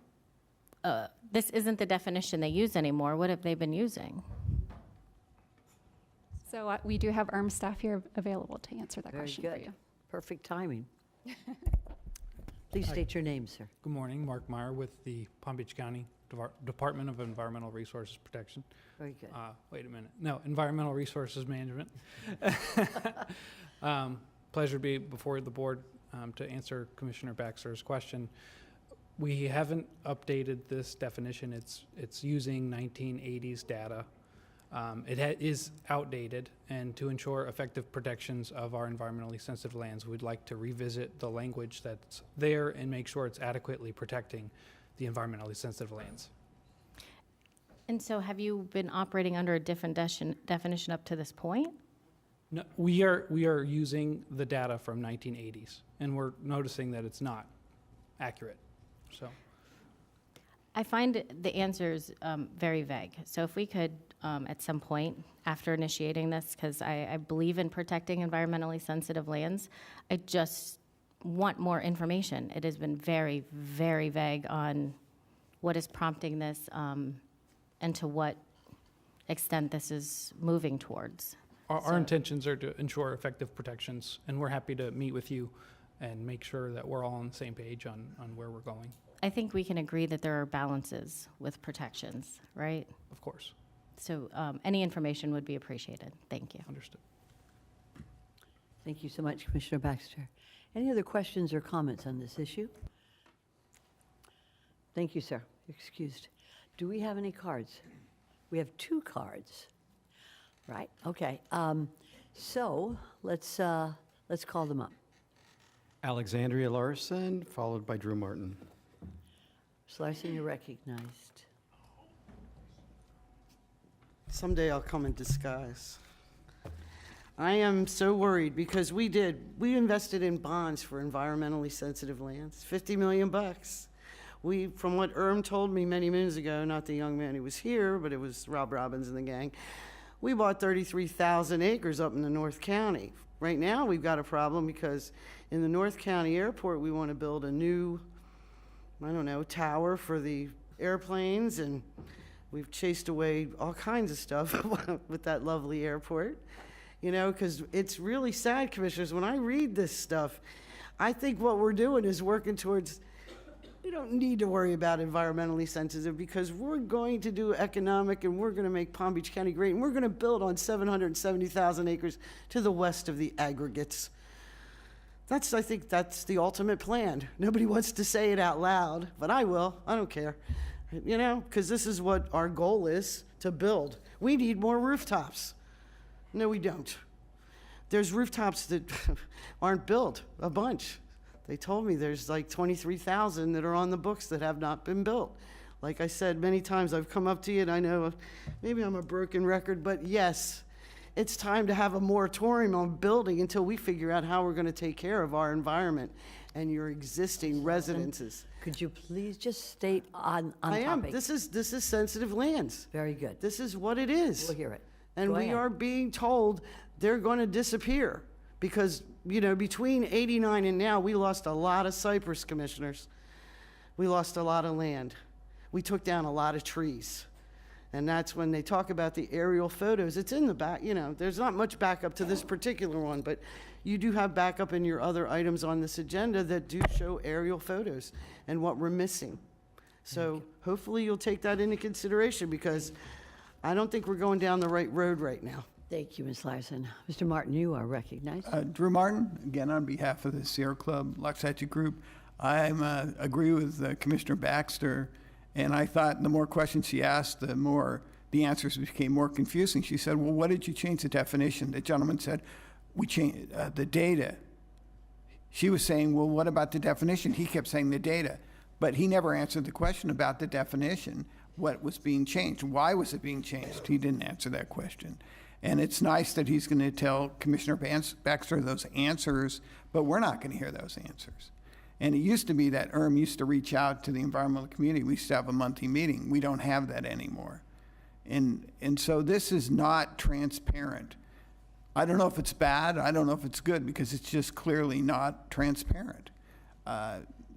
this isn't the definition they use anymore, what have they been using? So we do have ERM staff here available to answer that question for you. Perfect timing. Please state your name, sir. Good morning, Mark Meyer with the Palm Beach County Department of Environmental Resources Protection. Very good. Wait a minute. No, Environmental Resources Management. Pleasure to be before the board to answer Commissioner Baxter's question. We haven't updated this definition. It's using 1980s data. It is outdated, and to ensure effective protections of our environmentally sensitive lands, we'd like to revisit the language that's there and make sure it's adequately protecting the environmentally sensitive lands. And so have you been operating under a different definition up to this point? No, we are using the data from 1980s, and we're noticing that it's not accurate. So I find the answers very vague. So if we could, at some point after initiating this, because I believe in protecting environmentally sensitive lands, I just want more information. It has been very, very vague on what is prompting this and to what extent this is moving towards. Our intentions are to ensure effective protections, and we're happy to meet with you and make sure that we're all on the same page on where we're going. I think we can agree that there are balances with protections, right? Of course. So any information would be appreciated. Thank you. Understood. Thank you so much, Commissioner Baxter. Any other questions or comments on this issue? Thank you, sir. You're excused. Do we have any cards? We have 2 cards. Right, okay. So let's call them up. Alexandria Larson, followed by Drew Martin. Ms. Larson, you're recognized. Someday I'll come in disguise. I am so worried because we invested in bonds for environmentally sensitive lands, 50 million bucks. From what Erm told me many moons ago, not the young man who was here, but it was Rob Robbins and the gang, we bought 33,000 acres up in the North County. Right now, we've got a problem because in the North County Airport, we want to build a new, I don't know, tower for the airplanes, and we've chased away all kinds of stuff with that lovely airport. You know, because it's really sad, commissioners, when I read this stuff, I think what we're doing is working towards, we don't need to worry about environmentally sensitive because we're going to do economic and we're going to make Palm Beach County great and we're going to build on 770,000 acres to the west of the aggregates. I think that's the ultimate plan. Nobody wants to say it out loud, but I will. I don't care. You know, because this is what our goal is, to build. We need more rooftops. No, we don't. There's rooftops that aren't built, a bunch. They told me there's like 23,000 that are on the books that have not been built. Like I said many times, I've come up to you and I know maybe I'm a broken record, but yes, it's time to have a moratorium on building until we figure out how we're going to take care of our environment and your existing residences. Could you please just state on I am. topic? This is sensitive lands. Very good. This is what it is. We'll hear it. And Go we ahead. are being told they're going to disappear because, you know, between 89 and now, we lost a lot of cypress, commissioners. We lost a lot of land. We took down a lot of trees. And that's when they talk about the aerial photos. It's in the back, you know, there's not much backup to this particular one, but you do have backup in your other items on this agenda that do show aerial photos and what we're missing. So hopefully you'll take that into consideration because I don't think we're going down the right road right now. Thank you, Ms. Larson. Mr. Martin, you are recognized. Drew Martin, again, on behalf of the Sierra Club Loxahatchee Group. I agree with Commissioner Baxter, and I thought the more questions she asked, the more the answers became more confusing. She said, well, what did you change the definition? The gentleman said, we changed the data. She was saying, well, what about the definition? He kept saying the data, but he never answered the question about the definition, what was being changed, why was it being changed? He didn't answer that question. And it's nice that he's going to tell Commissioner Baxter those answers, but we're not going to hear those answers. And it used to be that used to reach out to the environmental community. We used to have a monthly meeting. We don't have that anymore. And so this is not transparent. I don't know if it's bad. I don't know if it's good because it's just clearly not transparent.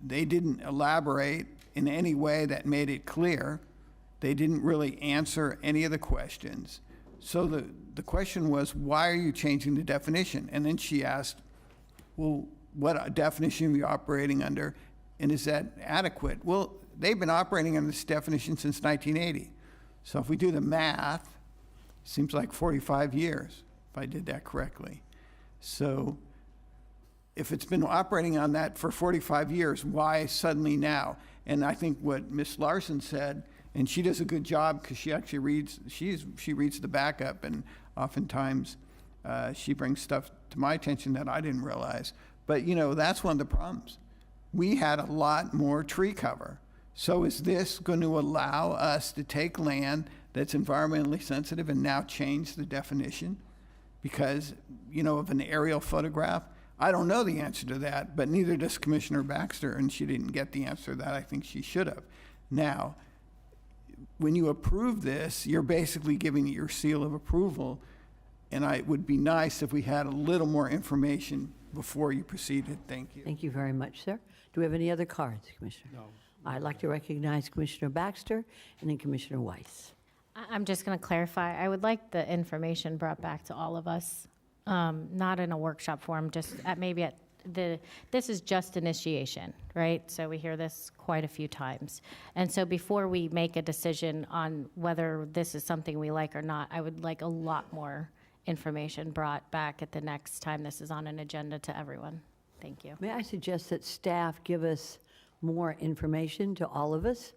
They didn't elaborate in any way that made it clear. They didn't really answer any of the questions. So the question was, why are you changing the definition? And then she asked, well, what definition are you operating under, and is that adequate? Well, they've been operating under this definition since 1980. So if we do the math, it seems like 45 years, if I did that correctly. So if it's been operating on that for 45 years, why suddenly now? And I think what Ms. Larson said, and she does a good job because she actually reads, she reads the backup, and oftentimes she brings stuff to my attention that I didn't realize. But, you know, that's one of the problems. We had a lot more tree cover. So is this going to allow us to take land that's environmentally sensitive and now change the definition because, you know, of an aerial photograph? I don't know the answer to that, but neither does Commissioner Baxter, and she didn't get the answer that I think she should have. Now, when you approve this, you're basically giving it your seal of approval, and it would be nice if we had a little more information before you proceeded. Thank you. Thank you very much, sir. Do we have any other cards, Commissioner? No. I'd like to recognize Commissioner Baxter and then Commissioner Weiss. I'm just going to clarify. I would like the information brought back to all of us, not in a workshop form, just this is just initiation, right? So we hear this quite a few times. And so before we make a decision on whether this is something we like or not, I would like a lot more information brought back at the next time this is on an agenda to everyone. Thank you. May I suggest that staff give us more information to all of us,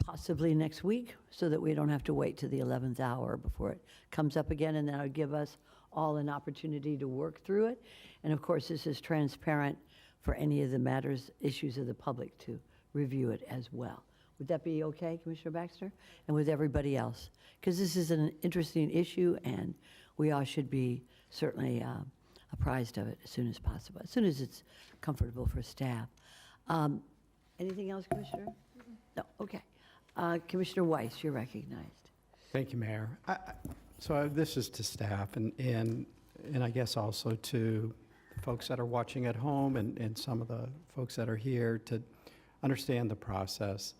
possibly next week, so that we don't have to wait to the 11th hour before it comes up again, and that would give us all an opportunity to work through it. And of course, this is transparent for any of the matters, issues of the public to review it as well. Would that be okay, Commissioner Baxter? And with everybody else? Because this is an interesting issue, and we all should be certainly apprised of it as soon as possible, as soon as it's comfortable for staff. Anything else, Commissioner? No, okay. Commissioner Weiss, you're recognized. Thank you, Mayor. So this is to staff and I guess also to folks that are watching at home and some of the folks that are here to understand the process,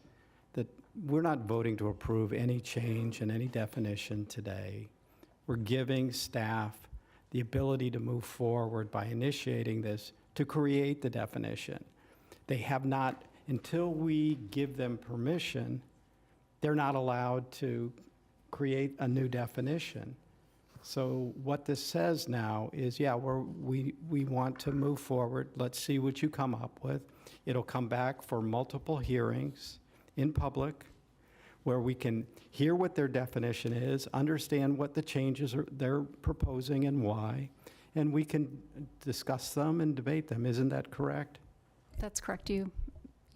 that we're not voting to approve any change in any definition today. We're giving staff the ability to move forward by initiating this to create the definition. They have not, until we give them permission, they're not allowed to create a new definition. So what this says now is, yeah, we want to move forward. Let's see what you come up with. It'll come back for multiple hearings in public where we can hear what their definition is, understand what the changes they're proposing and why, and we can discuss them and debate them. Isn't that correct? That's correct. You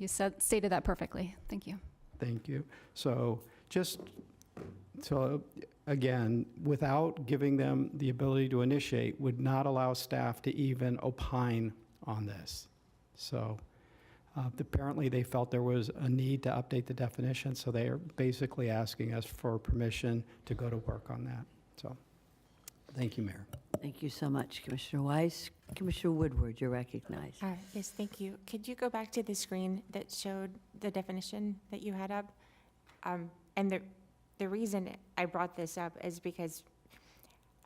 stated that perfectly. Thank you. Thank you. So again, without giving them the ability to initiate, would not allow staff to even opine on this. So apparently they felt there was a need to update the definition, so they are basically asking us for permission to go to work on that. So thank you, Mayor. Thank you so much, Commissioner Weiss. Commissioner Woodward, you're recognized. Yes, thank you. Could you go back to the screen that showed the definition that you had up? And the reason I brought this up is because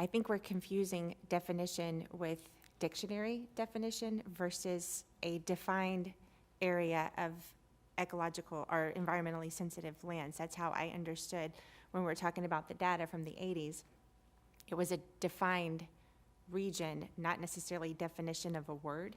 I think we're confusing definition with dictionary definition versus a defined area of ecological or environmentally sensitive lands. That's how I understood when we're talking about the data from the 80s. It was a defined region, not necessarily definition of a word.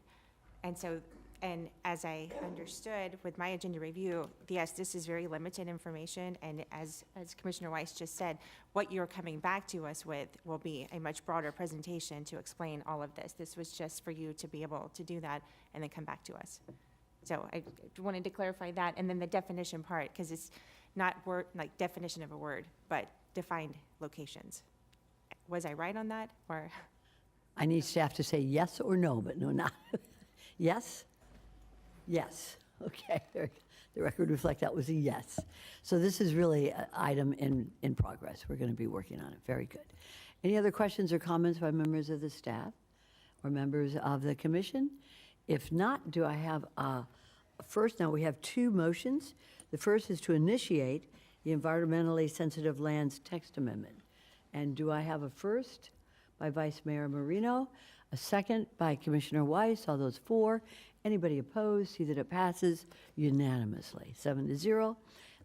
And so, and as I understood with my agenda review, yes, this is very limited information. And as Commissioner Weiss just said, what you're coming back to us with will be a much broader presentation to explain all of this. This was just for you to be able to do that and then come back to us. So I wanted to clarify that. And then the definition part, because it's not word, like definition of a word, but defined locations. Was I right on that, or? I need staff to say yes or no, but no, not. Yes? Yes. Okay. The record reflect that was a yes. So this is really an item in progress. We're going to be working on it. Very good. Any other questions or comments by members of the staff or members of the commission? If not, do I have first? Now we have two motions. The first is to initiate the environmentally sensitive lands text amendment. And do I have a first by Vice Mayor Marino, a second by Commissioner Weiss? All those for. Anybody opposed? See that it passes unanimously, 7-0.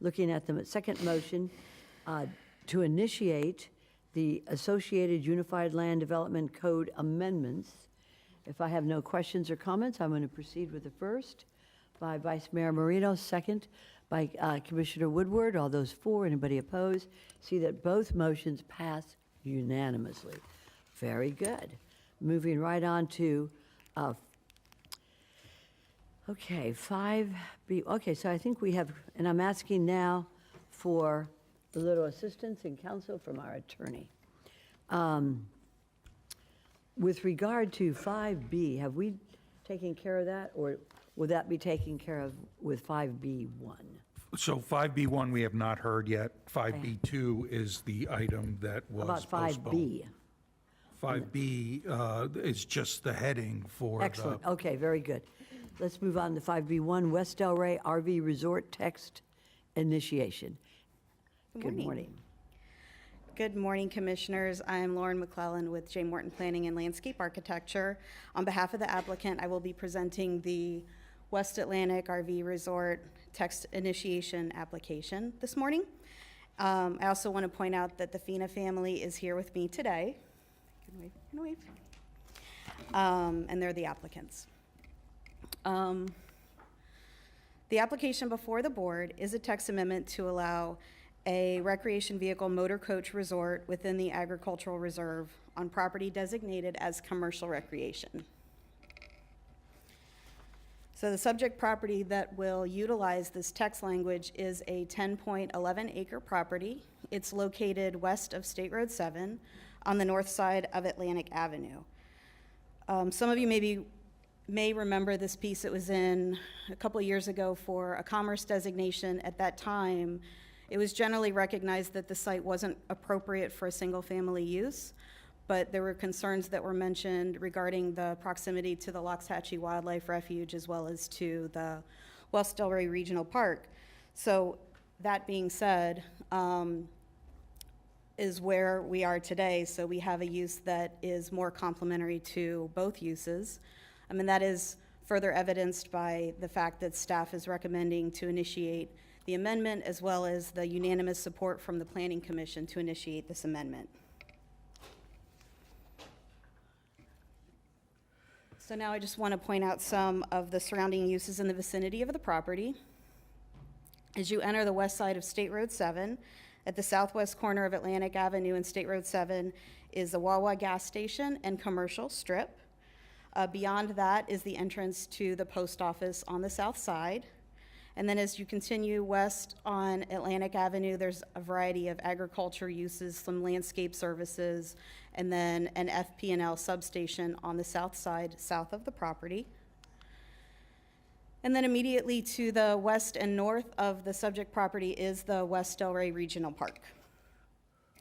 Looking at the second motion, to initiate the Associated Unified Land Development Code amendments. If I have no questions or comments, I'm going to proceed with the first by Vice Mayor Marino, second by Commissioner Woodward. All those for. Anybody opposed? See that both motions pass unanimously. Very good. Moving right on to, okay, 5B. Okay, so I think we have, and I'm asking now for a little assistance and counsel from our attorney. With regard to 5B, have we taken care of that, or will that be taken care of with 5B1? So 5B1, we have not heard yet. 5B2 is the item that was About postponed. 5B? 5B is just the heading for Excellent. Okay, very good. Let's move on to 5B1, West Delray RV Resort text initiation. Good morning. Good morning, Commissioners. I am Lauren McClellan with J. Morton Planning and Landscape Architecture. On behalf of the applicant, I will be presenting the West Atlantic RV Resort text initiation application this morning. I also want to point out that the Fina family is here with me today. Can wave? And they're the applicants. The application before the board is a text amendment to allow a recreation vehicle motor coach resort within the agricultural reserve on property designated as commercial recreation. So the subject property that will utilize this text language is a 10.11 acre property. It's located west of State Road 7 on the north side of Atlantic Avenue. Some of you may remember this piece. It was in a couple of years ago for a commerce designation. At that time, it was generally recognized that the site wasn't appropriate for a single family use, but there were concerns that were mentioned regarding the proximity to the Loxhatchee Wildlife Refuge as well as to the West Delray Regional Park. So that being said, is where we are today. So we have a use that is more complementary to both uses. And that is further evidenced by the fact that staff is recommending to initiate the amendment, as well as the unanimous support from the Planning Commission to initiate this amendment. So now I just want to point out some of the surrounding uses in the vicinity of the property. As you enter the west side of State Road 7, at the southwest corner of Atlantic Avenue and State Road 7 is the Wawa gas station and commercial strip. Beyond that is the entrance to the post office on the south side. And then as you continue west on Atlantic Avenue, there's a variety of agriculture uses, some landscape services, and then an FP&L substation on the south side, south of the property. And then immediately to the west and north of the subject property is the West Delray Regional Park.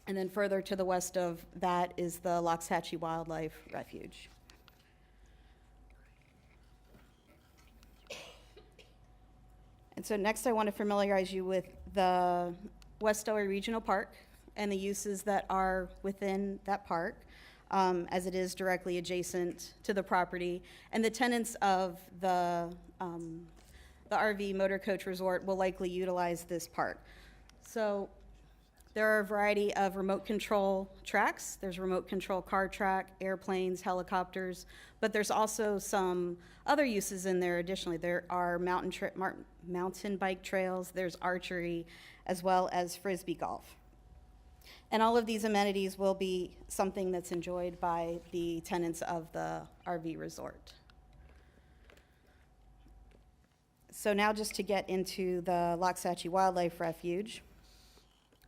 And then further to the west of that is the Loxhatchee Wildlife Refuge. And so next I want to familiarize you with the West Delray Regional Park and the uses that are within that park, as it is directly adjacent to the property. And the tenants of the RV Motor Coach Resort will likely utilize this park. So there are a variety of remote control tracks. There's remote control car track, airplanes, helicopters, but there's also some other uses in there additionally. There are mountain bike trails, there's archery, as well as Frisbee golf. And all of these amenities will be something that's enjoyed by the tenants of the RV resort. So now just to get into the Loxhatchee Wildlife Refuge,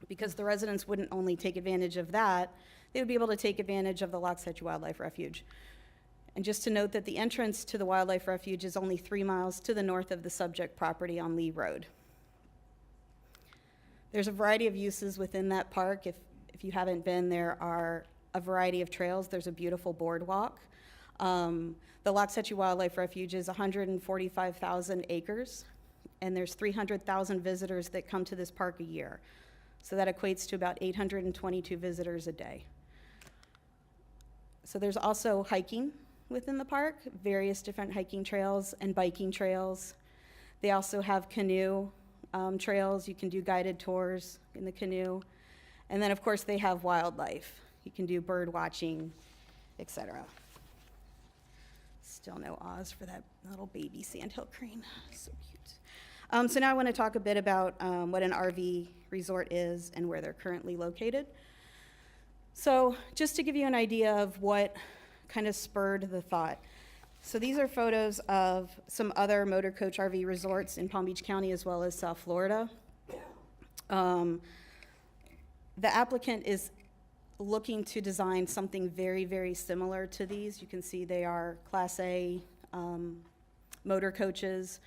because the residents wouldn't only take advantage of that, they would be able to take advantage of the Loxhatchee Wildlife Refuge. And just to note that the entrance to the Wildlife Refuge is only 3 miles to the north of the subject property on Lee Road. There's a variety of uses within that park. If you haven't been, there are a variety of trails. There's a beautiful boardwalk. The Loxhatchee Wildlife Refuge is 145,000 acres, and there's 300,000 visitors that come to this park a year. So that equates to about 822 visitors a day. So there's also hiking within the park, various different hiking trails and biking trails. They also have canoe trails. You can do guided tours in the canoe. And then, of course, they have wildlife. You can do bird watching, etc. Still no Oz for that little baby sandhill crane. So cute. So now I want to talk a bit about what an RV resort is and where they're currently located. So just to give you an idea of what kind of spurred the thought. So these are photos of some other motor coach RV resorts in Palm Beach County as well as South Florida. The applicant is looking to design something very, very similar to these. You can see they are Class A motor coaches.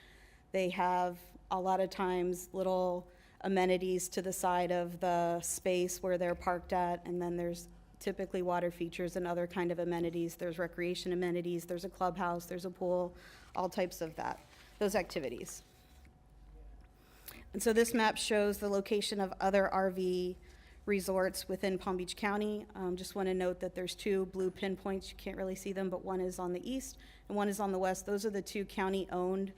They have a lot of times little amenities to the side of the space where they're parked at, and then there's typically water features and other kind of amenities. There's recreation amenities, there's a clubhouse, there's a pool, all types of those activities. And so this map shows the location of other RV resorts within Palm Beach County. Just want to note that there's 2 blue pinpoints. You can't really see them, but one is on the east and one is on the west. Those are the 2 county-owned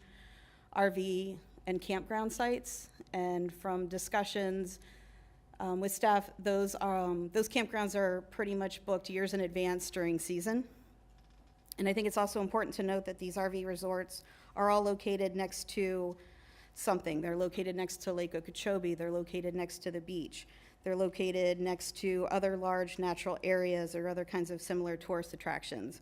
RV and campground sites. And from discussions with staff, those campgrounds are pretty much booked years in advance during season. And I think it's also important to note that these RV resorts are all located next to something. They're located next to Lake Okeechobee. They're located next to the beach. They're located next to other large natural areas or other kinds of similar tourist attractions.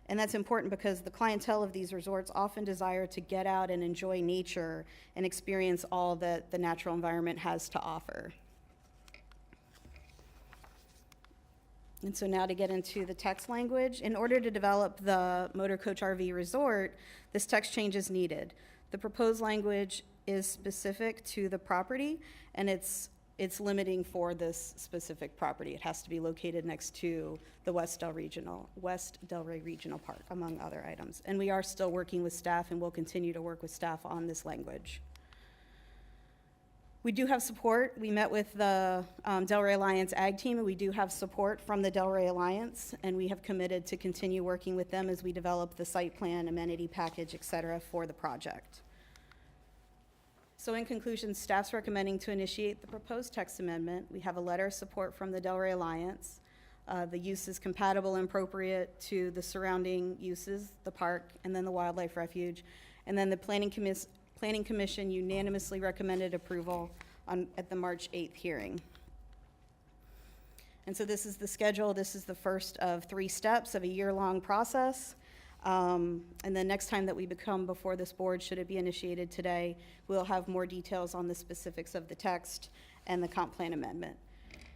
And that's important because the clientele of these resorts often desire to get out and enjoy nature and experience all that the natural environment has to offer. And so now to get into the text language. In order to develop the motor coach RV resort, this text change is needed. The proposed language is specific to the property, and it's limiting for this specific property. It has to be located next to the West Delray Regional Park, among other items. And we are still working with staff and will continue to work with staff on this language. We do have support. We met with the Delray Alliance Ag Team, and we do have support from the Delray Alliance, and we have committed to continue working with them as we develop the site plan, amenity package, et cetera, for the project. So in conclusion, staff's recommending to initiate the proposed text amendment. We have a letter of support from the Delray Alliance. The use is compatible and appropriate to the surrounding uses, the park, and then the wildlife refuge. And then the Planning Commission unanimously recommended approval at the March 8th hearing. And so this is the schedule. This is the first of 3 steps of a year-long process. And then next time that we come before this board, should it be initiated today, we'll have more details on the specifics of the text and the comp plan amendment.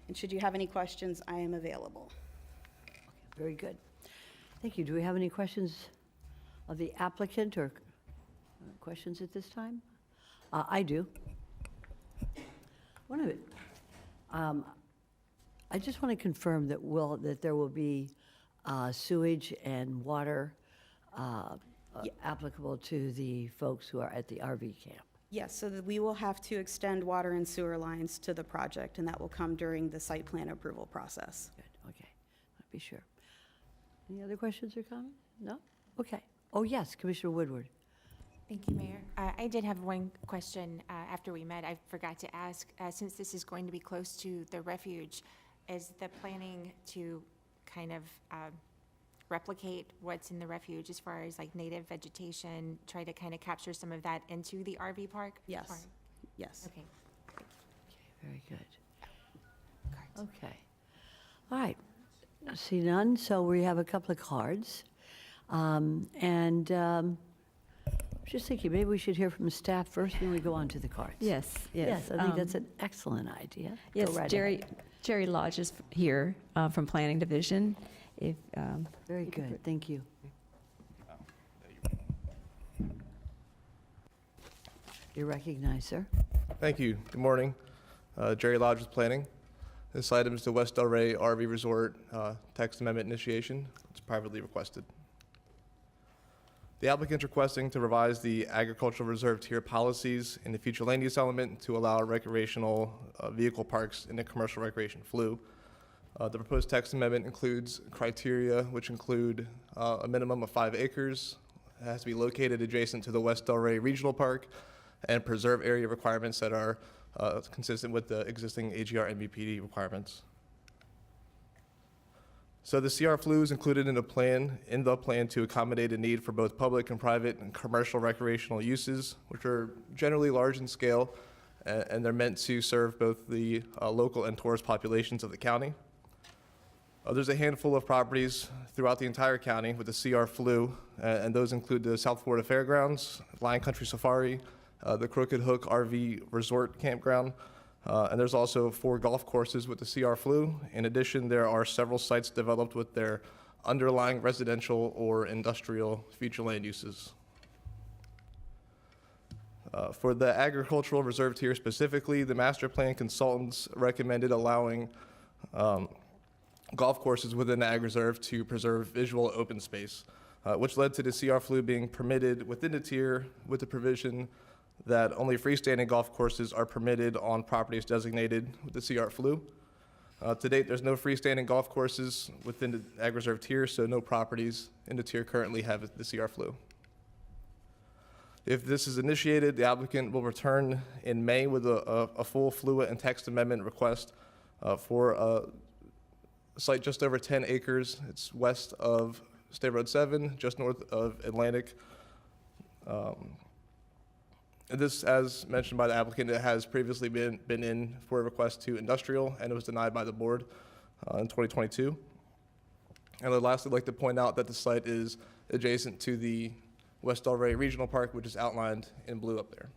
And should you have any questions, I am available. Very good. Thank you. Do we have any questions of the applicant or questions at this time? I do. One of it. I just want to confirm that there will be sewage and water applicable to the folks who are at the RV camp. Yes, so that we will have to extend water and sewer lines to the project, and that will come during the site plan approval process. Good, okay. I'll be sure. Any other questions or comments? No? Okay. Oh, yes, Commissioner Woodward. Thank you, Mayor. I did have one question after we met. I forgot to ask, since this is going to be close to the refuge, is the planning to kind of replicate what's in the refuge as far as like native vegetation, try to kind of capture some of that into the RV park? Yes. Or- Yes. Okay. Very good. Okay. All right. I see none, so we have a couple of cards. Just thinking, maybe we should hear from the staff first, and then we go on to the cards. Yes, yes. Yes, I think that's an excellent idea. Go Yes, right Jerry Lodge is here from Planning Division. If Very good, thank you. You're recognized, sir. Thank you. Good morning. Jerry Lodge with Planning. This item is the West Delray RV Resort text amendment initiation. It's privately requested. The applicant's requesting to revise the agricultural reserve tier policies in the future land use element to allow recreational vehicle parks in the commercial recreation FLU. The proposed text amendment includes criteria which include a minimum of 5 acres. It has to be located adjacent to the West Delray Regional Park and preserve area requirements that are consistent with the existing AGR NVPD requirements. So the CR FLU is included in the plan to accommodate a need for both public and private and commercial recreational uses, which are generally large in scale, and they're meant to serve both the local and tourist populations of the county. There's a handful of properties throughout the entire county with the CR FLU, and those include the South Florida Fairgrounds, Lion Country Safari, the Crooked Hook RV Resort Campground, and there's also 4 golf courses with the CR FLU. In addition, there are several sites developed with their underlying residential or industrial future land uses. For the agricultural reserve tier specifically, the master plan consultants recommended allowing golf courses within the ag reserve to preserve visual open space, which led to the CR FLU being permitted within the tier with the provision that only freestanding golf courses are permitted on properties designated with the CR FLU. To date, there's no freestanding golf courses within the ag reserve tier, so no properties in the tier currently have the CR FLU. If this is initiated, the applicant will return in May with a full FLUA and text amendment request for a site just over 10 acres. It's west of State Road 7, just north of Atlantic. This, as mentioned by the applicant, it has previously been in for a request to industrial, and it was denied by the board in 2022. And I'd lastly like to point out that the site is adjacent to the West Delray Regional Park, which is outlined in blue up there.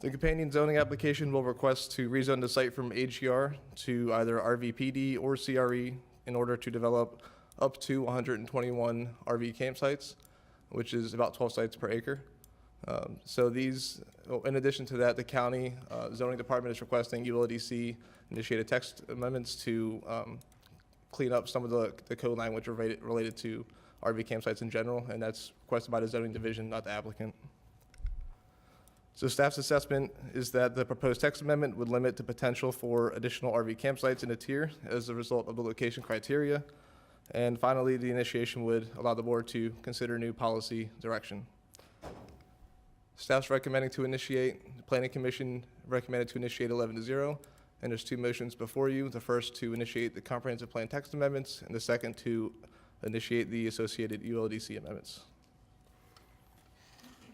The companion zoning application will request to rezone the site from AGR to either RVPD or CRE in order to develop up to 121 RV campsites, which is about 12 sites per acre. So these, in addition to that, the county zoning department is requesting ULDC initiated text amendments to clean up some of the code language related to RV campsites in general, and that's requested by the zoning division, not the applicant. So staff's assessment is that the proposed text amendment would limit the potential for additional RV campsites in a tier as a result of the location criteria. And finally, the initiation would allow the board to consider new policy direction. Staff's recommending to initiate, the Planning Commission recommended to initiate 11-0, and there's two motions before you. The first to initiate the comprehensive plan text amendments, and the second to initiate the associated ULDC amendments.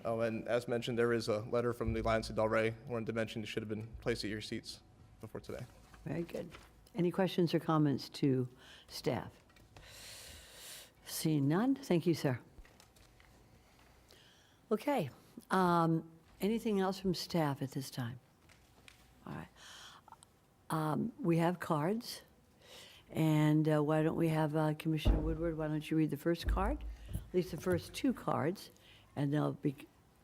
Oh, and as mentioned, there is a letter from the Alliance of Del Rey. Wanted to mention it should have been placed at your seats before today. Very good. Any questions or comments to staff? Seeing none, thank you, sir. Okay, anything else from staff at this time? All right. We have cards, and why don't we have Commissioner Woodward, why don't you read the first card? At least the first two cards, and they'll be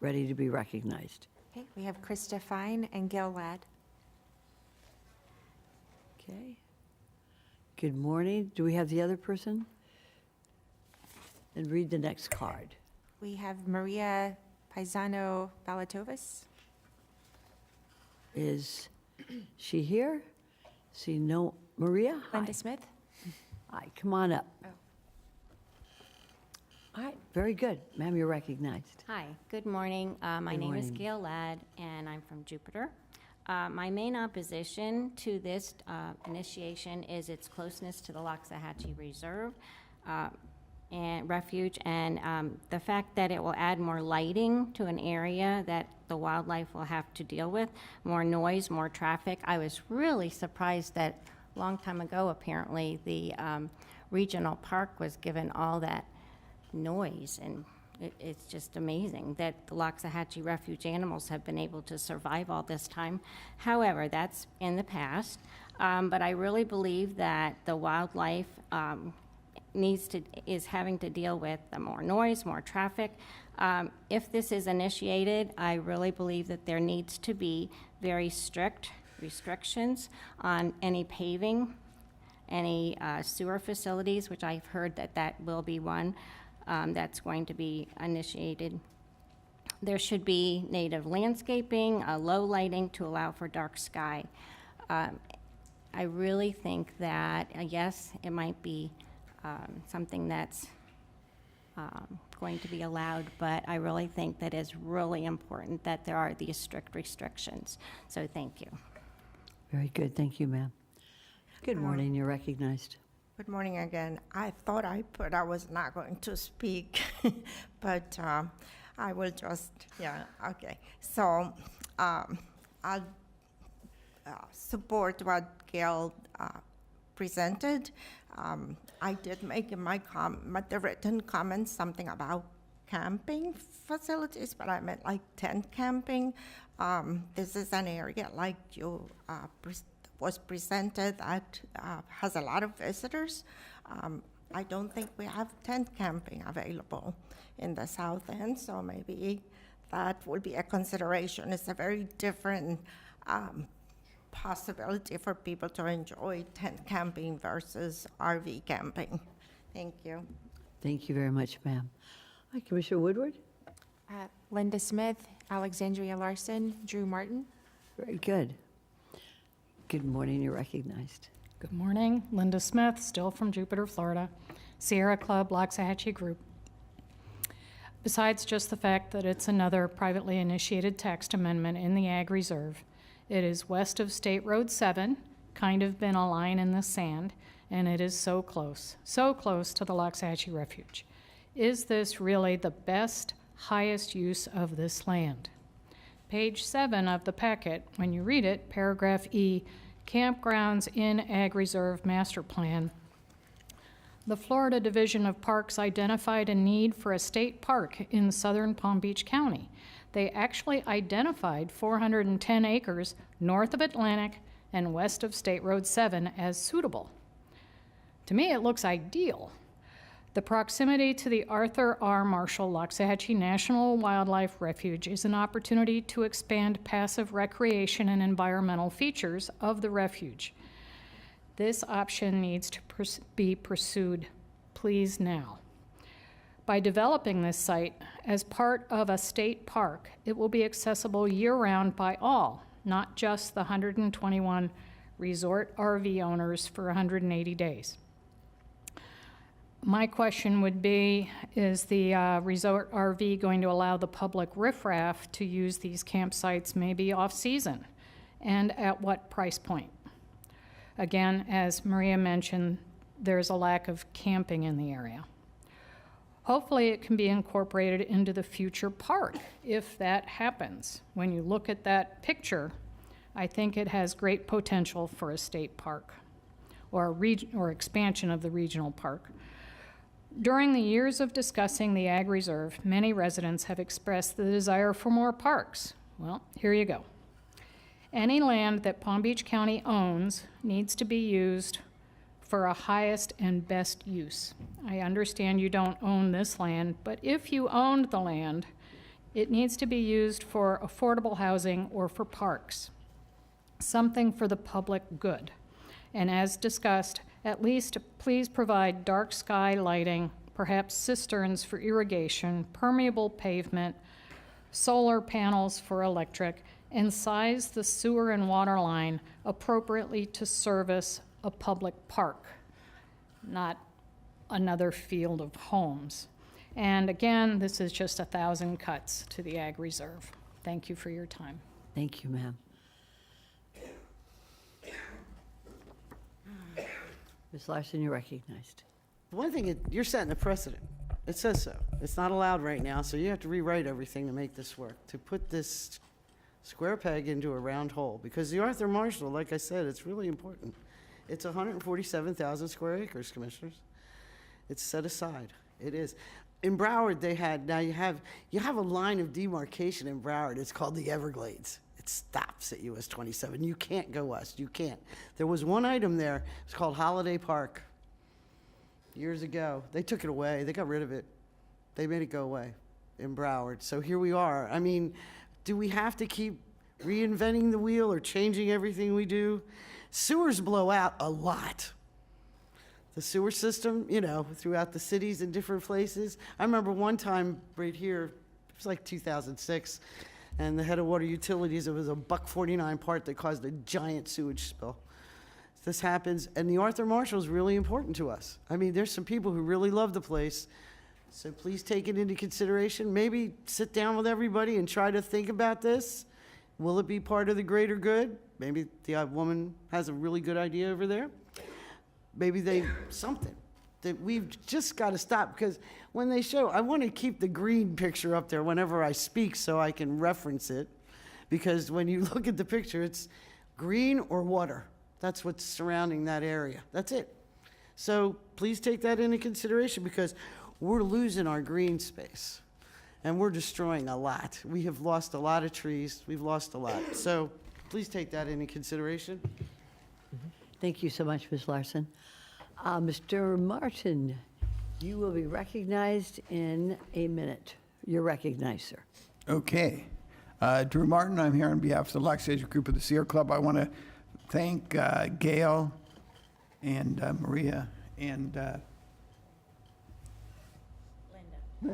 ready to be recognized. Okay, we have Krista Fine and Gil Ladd. Okay. Good morning. Do we have the other person? And read the next card. We have Maria Paisano Valatovas. Is she here? See, no, Maria? Hi. Linda Smith. Hi, come on up. All right, very good. Ma'am, you're recognized. Hi, good morning. My Good name is morning. Gail Ladd, and I'm from Jupiter. My main opposition to this initiation is its closeness to the Loxahatchee Reserve and Refuge, and the fact that it will add more lighting to an area that the wildlife will have to deal with, more noise, more traffic. I was really surprised that a long time ago, apparently, the regional park was given all that noise, and it's just amazing that the Loxahatchee Refuge animals have been able to survive all this time. However, that's in the past, but I really believe that the wildlife is having to deal with more noise, more traffic. If this is initiated, I really believe that there needs to be very strict restrictions on any paving, any sewer facilities, which I've heard that will be one that's going to be initiated. There should be native landscaping, low lighting to allow for dark sky. I really think that, yes, it might be something that's going to be allowed, but I really think that it's really important that there are these strict restrictions. So thank you. Very good, thank you, ma'am. Good morning, you're recognized. Good morning again. I thought I was not going to speak, but I will just, yeah, okay. So I'll support what Gail presented. I did make in the written comments something about camping facilities, but I meant like tent camping. This is an area like you was presented that has a lot of visitors. I don't think we have tent camping available in the south end, so maybe that would be a consideration. It's a very different possibility for people to enjoy tent camping versus RV camping. Thank you. Thank you very much, ma'am. Hi, Commissioner Woodward. Linda Smith, Alexandria Larson, Drew Martin. Very good. Good morning, you're recognized. Good morning, Linda Smith, still from Jupiter, Florida, Sierra Club, Loxahatchee Group. Besides just the fact that it's another privately initiated text amendment in the Ag Reserve, it is west of State Road 7, kind of been a line in the sand, and it is so close to the Loxahatchee Refuge. Is this really the best, highest use of this land? Page 7 of the packet, when you read it, paragraph E, Campgrounds in Ag Reserve Master Plan. The Florida Division of Parks identified a need for a state park in southern Palm Beach County. They actually identified 410 acres north of Atlantic and west of State Road 7 as suitable. To me, it looks ideal. The proximity to the Arthur R. Marshall Loxahatchee National Wildlife Refuge is an opportunity to expand passive recreation and environmental features of the refuge. This option needs to be pursued, please now. By developing this site as part of a state park, it will be accessible year-round by all, not just the 121 resort RV owners for 180 days. My question would be, is the resort RV going to allow the public riffraff to use these campsites maybe off-season? And at what price point? Again, as Maria mentioned, there's a lack of camping in the area. Hopefully it can be incorporated into the future park if that happens. When you look at that picture, I think it has great potential for a state park or expansion of the regional park. During the years of discussing the Ag Reserve, many residents have expressed the desire for more parks. Well, here you go. Any land that Palm Beach County owns needs to be used for a highest and best use. I understand you don't own this land, but if you owned the land, it needs to be used for affordable housing or for parks, something for the public good. And as discussed, at least please provide dark sky lighting, perhaps cisterns for irrigation, permeable pavement, solar panels for electric, and size the sewer and water line appropriately to service a public park, not another field of homes. And again, this is just 1,000 cuts to the Ag Reserve. Thank you for your time. Thank you, ma'am. Ms. Larson, you're recognized. One thing, you're setting a precedent. It says so. It's not allowed right now, so you have to rewrite everything to make this work, to put this square peg into a round hole. Because the Arthur Marshall, like I said, it's really important. It's 147,000 square acres, commissioners. It's set aside. It is. In Broward, they had, now you have a line of demarcation in Broward. It's called the Everglades. It stops at US 27. You can't go west. You can't. There was one item there. It's called Holiday Park. Years ago, they took it away. They got rid of it. They made it go away in Broward. So here we are. I mean, do we have to keep reinventing the wheel or changing everything we do? Sewers blow out a lot. The sewer system, you know, throughout the cities in different places. I remember one time right here, it was like 2006, and the head of water utilities, it was a $1.49 part that caused a giant sewage spill. This happens, and the Arthur Marshall is really important to us. I mean, there's some people who really love the place, so please take it into consideration. Maybe sit down with everybody and try to think about this. Will it be part of the greater good? Maybe the woman has a really good idea over there. Maybe something that we've just got to stop, because when they show, I want to keep the green picture up there whenever I speak so I can reference it, because when you look at the picture, it's green or water. That's what's surrounding that area. That's it. So please take that into consideration, because we're losing our green space and we're destroying a lot. We have lost a lot of trees. We've lost a lot. So please take that into consideration. Thank you so much, Ms. Larson. Mr. Martin, you will be recognized in a minute. You're recognized, sir. Okay. Drew Martin, I'm here on behalf of the Los Angeles group of the Sierra Club. I want to thank Gail and Maria and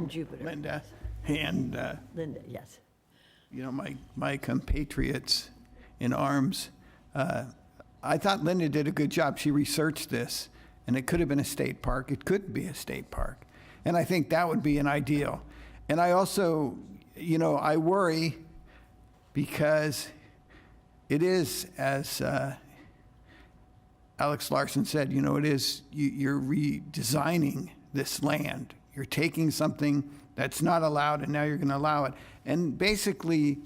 Jupiter. Linda and Linda, yes. You know, my compatriots in arms. I thought Linda did a good job. She researched this, and it could have been a state park. It could be a state park. And I think that would be an ideal. And I also, you know, I worry because it is, as Alex Larson said, you know, it is, you're redesigning this land. You're taking something that's not allowed, and now you're going to allow it. And basically,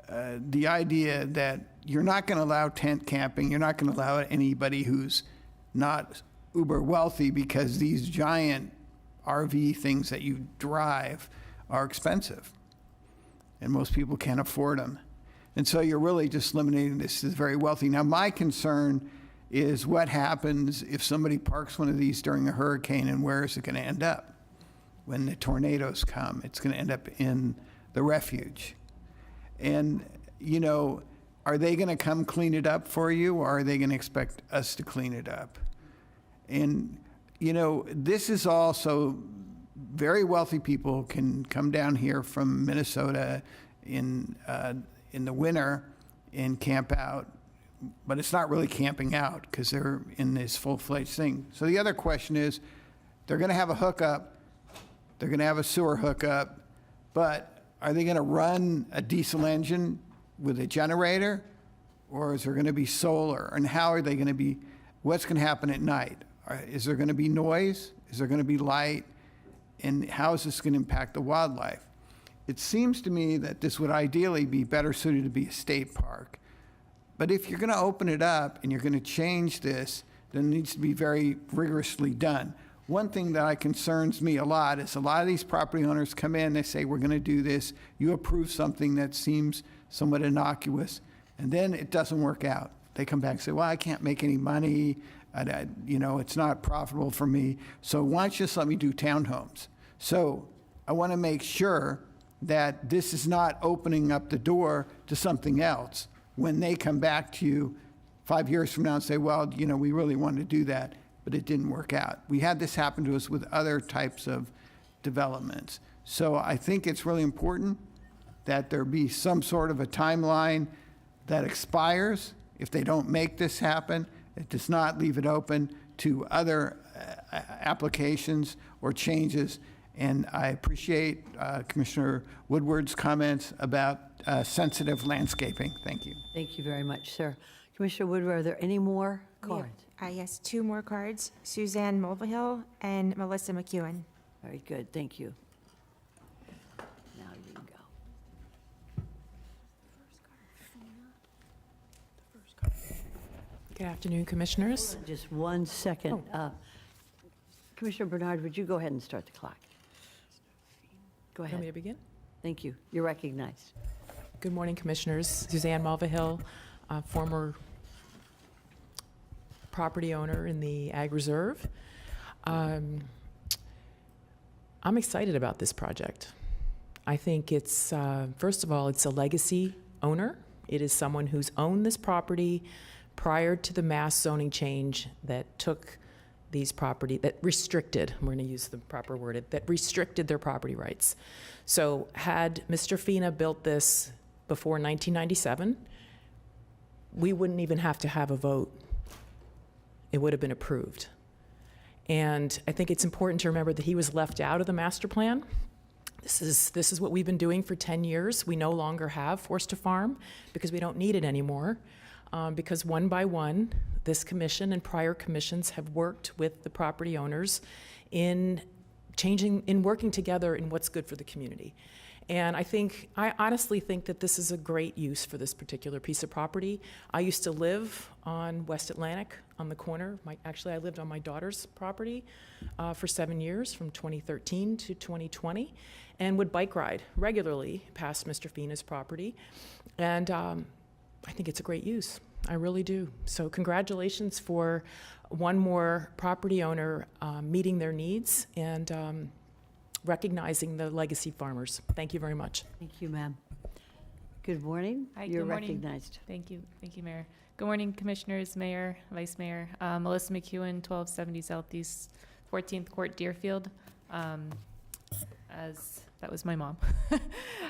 the idea that you're not going to allow tent camping, you're not going to allow anybody who's not uber wealthy, because these giant RV things that you drive are expensive, and most people can't afford them. And so you're really just limiting this to the very wealthy. Now, my concern is what happens if somebody parks one of these during a hurricane, and where is it going to end up? When the tornadoes come, it's going to end up in the refuge. And, you know, are they going to come clean it up for you, or are they going to expect us to clean it up? And, you know, this is also very wealthy people can come down here from Minnesota in the winter and camp out, but it's not really camping out because they're in this full-fledged thing. So the other question is, they're going to have a hookup, they're going to have a sewer hookup, but are they going to run a diesel engine with a generator, or is there going to be solar? And how are they going to be, what's going to happen at night? Is there going to be noise? Is there going to be light? And how is this going to impact the wildlife? It seems to me that this would ideally be better suited to be a state park. But if you're going to open it up and you're going to change this, then it needs to be very rigorously done. One thing that concerns me a lot is a lot of these property owners come in, they say, we're going to do this. You approve something that seems somewhat innocuous, and then it doesn't work out. They come back and say, well, I can't make any money. It's not profitable for me. So why don't you just let me do townhomes? So I want to make sure that this is not opening up the door to something else when they come back to you 5 years from now and say, well, we really wanted to do that, but it didn't work out. We had this happen to us with other types of developments. So I think it's really important that there be some sort of a timeline that expires. If they don't make this happen, it does not leave it open to other applications or changes. And I appreciate Commissioner Woodward's comments about sensitive landscaping. Thank you. Thank you very much, sir. Commissioner Woodward, are there any more cards? Yes, 2 more cards, Suzanne Mulvihill and Melissa McEwen. Very good, thank you. Now you can go. Good afternoon, Commissioners. Just 1 second. Commissioner Bernard, would you go ahead and start the clock? Go ahead. Want me to begin? Thank you. You're recognized. Good morning, Commissioners. Suzanne Mulvihill, former property owner in the Ag Reserve. I'm excited about this project. I think it's, first of all, it's a legacy owner. It is someone who's owned this property prior to the mass zoning change that took these property, that restricted, we're going to use the proper word, that restricted their property rights. So had Mr. Fina built this before 1997, we wouldn't even have to have a vote. It would have been approved. And I think it's important to remember that he was left out of the master plan. This is what we've been doing for 10 years. We no longer have forced to farm because we don't need it anymore. Because one by one, this commission and prior commissions have worked with the property owners in working together in what's good for the community. And I honestly think that this is a great use for this particular piece of property. I used to live on West Atlantic on the corner. Actually, I lived on my daughter's property for 7 years, from 2013 to 2020, and would bike ride regularly past Mr. Fina's property. And I think it's a great use. I really do. So congratulations for one more property owner meeting their needs and recognizing the legacy farmers. Thank you very much. Thank you, ma'am. Good morning. Hi, You're good morning. recognized. Thank you. Thank you, Mayor. Good morning, Commissioners, Mayor, Vice Mayor. Melissa McEwen, 1270 Southeast 14th Court, Deerfield. That was my mom.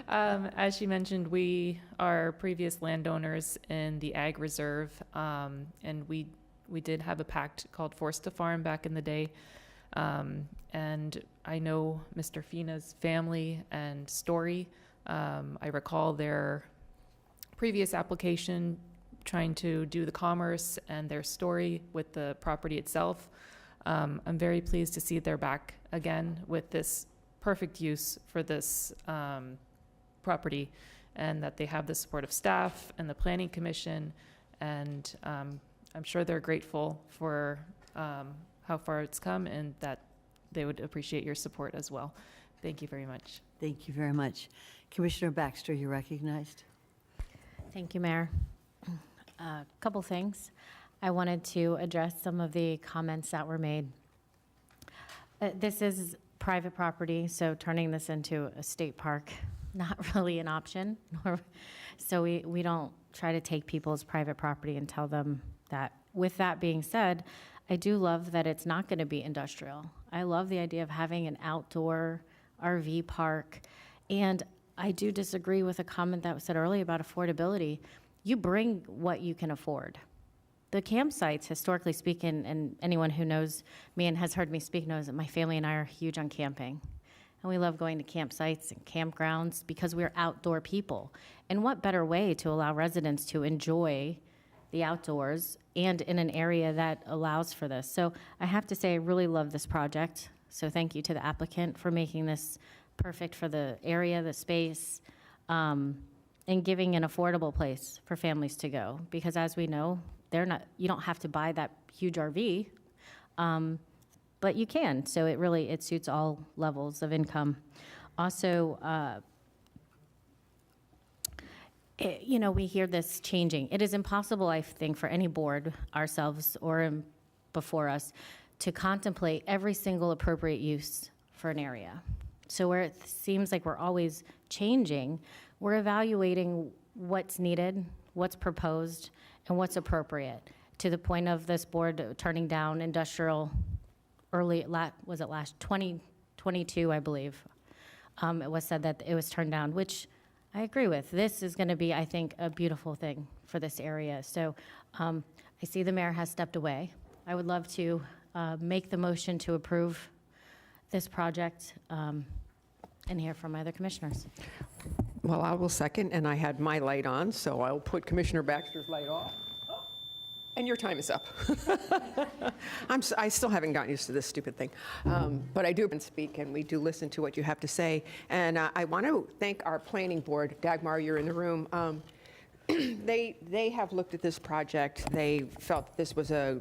As she mentioned, we are previous landowners in the Ag Reserve, and we did have a pact called Forced to Farm back in the day. And I know Mr. Fina's family and story. I recall their previous application trying to do the commerce and their story with the property itself. I'm very pleased to see they're back again with this perfect use for this property, and that they have the support of staff and the Planning Commission, and I'm sure they're grateful for how far it's come, and that they would appreciate your support as well. Thank you very much. Thank you very much. Commissioner Baxter, you're recognized. Thank you, Mayor. A couple things. I wanted to address some of the comments that were made. This is private property, so turning this into a state park, not really an option. So we don't try to take people's private property and tell them that. With that being said, I do love that it's not going to be industrial. I love the idea of having an outdoor RV park. And I do disagree with a comment that was said earlier about affordability. You bring what you can afford. The campsites, historically speaking, and anyone who knows me and has heard me speak knows that my family and I are huge on camping. And we love going to campsites and campgrounds because we're outdoor people. And what better way to allow residents to enjoy the outdoors and in an area that allows for this? So I have to say, I really love this project. So thank you to the applicant for making this perfect for the area, the space, and giving an affordable place for families to go. Because as we know, you don't have to buy that huge RV, but you can. So it suits all levels of income. Also, we hear this changing. It is impossible, I think, for any board, ourselves or before us, to contemplate every single appropriate use for an area. So where it seems like we're always changing, we're evaluating what's needed, what's proposed, and what's appropriate, to the point of this board turning down industrial last 2022, I believe. It was said that it was turned down, which I agree with. This is going to be, I think, a beautiful thing for this area. So I see the mayor has stepped away. I would love to make the motion to approve this project and hear from my other commissioners. Well, I will second, and I had my light on, so I'll put Commissioner Baxter's light off. And your time is up. I still haven't gotten used to this stupid thing. But I do speak, and we do listen to what you have to say. And I want to thank our planning board. Dagmar, you're in the room. They have looked at this project. They felt that this was a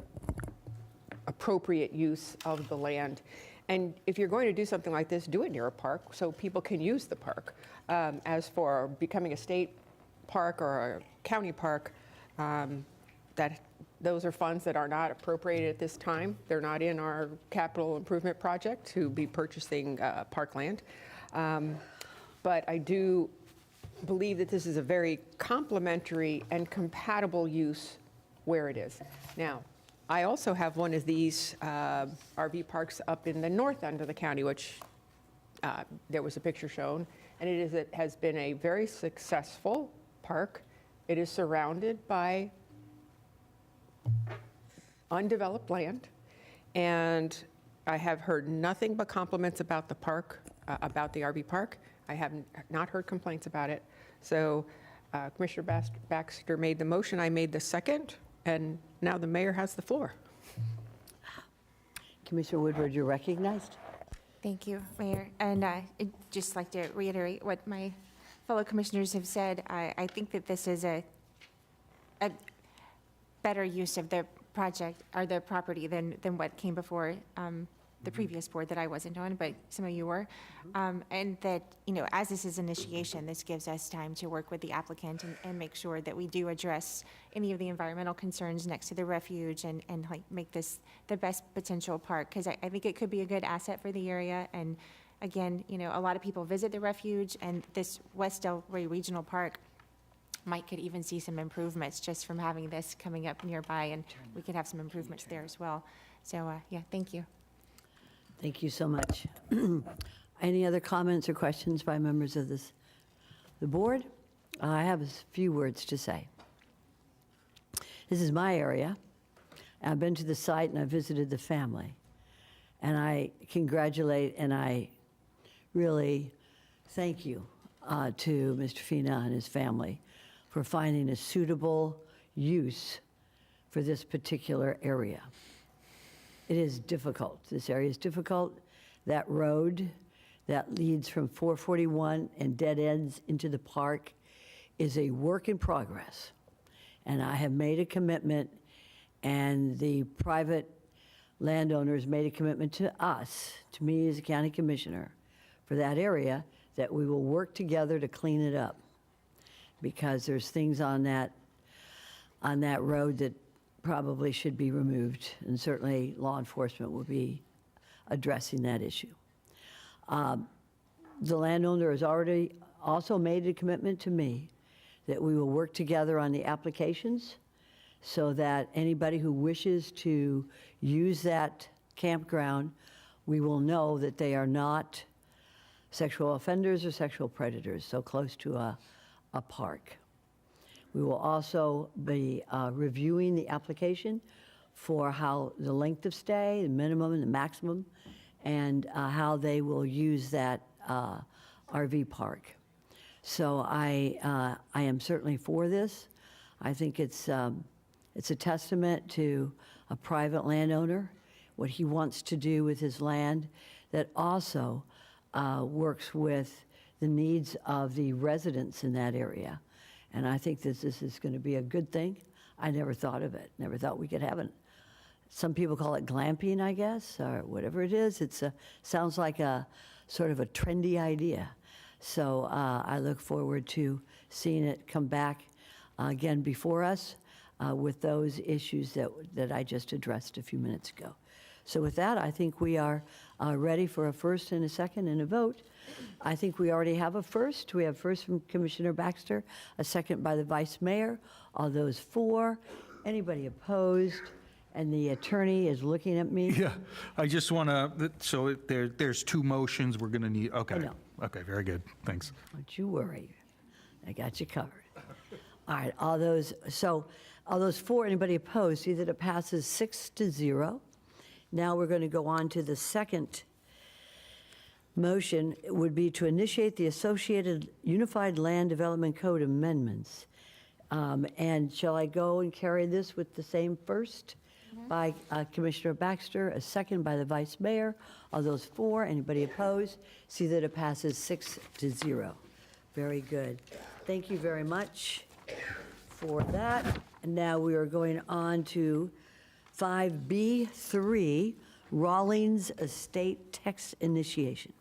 appropriate use of the land. And if you're going to do something like this, do it near a park so people can use the park. As for becoming a state park or a county park, those are funds that are not appropriated at this time. They're not in our capital improvement project to be purchasing parkland. But I do believe that this is a very complementary and compatible use where it is. Now, I also have one of these RV parks up in the north end of the county, which there was a picture shown, and it has been a very successful park. It is surrounded by undeveloped land, and I have heard nothing but compliments about the park, about the RV park. I have not heard complaints about it. So Commissioner Baxter made the motion, I made the second, and now the mayor has the floor. Commissioner Woodward, you're recognized. Thank you, Mayor. And I'd just like to reiterate what my fellow commissioners have said. I think that this is a better use of the project or the property than what came before the previous board that I wasn't on, but some of you were. And that, as this is initiation, this gives us time to work with the applicant and make sure that we do address any of the environmental concerns next to the refuge and like make this the best potential park, because I think it could be a good asset for the area. And again, a lot of people visit the refuge, and this West Delray Regional Park could even see some improvements just from having this coming up nearby, and we could have some improvements there as well. So yeah, thank you. Thank you so much. Any other comments or questions by members of the board? I have a few words to say. This is my area. I've been to the site and I visited the family. And I congratulate and I really thank you to Mr. Fina and his family for finding a suitable use for this particular area. It is difficult. This area is difficult. That road that leads from 441 and dead ends into the park is a work in progress. And I have made a commitment, and the private landowners made a commitment to us, to me as a county commissioner, for that area, that we will work together to clean it up. Because there's things on that road that probably should be removed, and certainly law enforcement will be addressing that issue. The landowner has already also made a commitment to me that we will work together on the applications so that anybody who wishes to use that campground we will know that they are not sexual offenders or sexual predators so close to a park. We will also be reviewing the application for how the length of stay, the minimum and the maximum, and how they will use that RV park. So I am certainly for this. I think it's a testament to a private landowner, what he wants to do with his land, that also works with the needs of the residents in that area. And I think this is going to be a good thing. I never thought of it, never thought we could have it. Some people call it glamping, I guess, or whatever it is. It sounds like a sort of a trendy idea. So I look forward to seeing it come back again before us with those issues that I just addressed a few minutes ago. So with that, I think we are ready for a first and a second and a vote. I think we already have a first. We have first from Commissioner Baxter, a second by the Vice Mayor. All those for. Anybody opposed? And the attorney is looking at me. Yeah, I just want to, so there's two motions we're going to need, okay. I know. Okay, very good, thanks. Don't you worry. I got you covered. All right, all those for, anybody opposed, see that it passes 6-0. Now we're going to go on to the second motion. It would be to initiate the associated Unified Land Development Code amendments. And shall I go and carry this with the same first? By Commissioner Baxter, a second by the Vice Mayor. All those for, anybody opposed? See that it passes 6-0. Very good. Thank you very much for that. And now we are going on to 5B3, Rawlings Estate Text Initiation.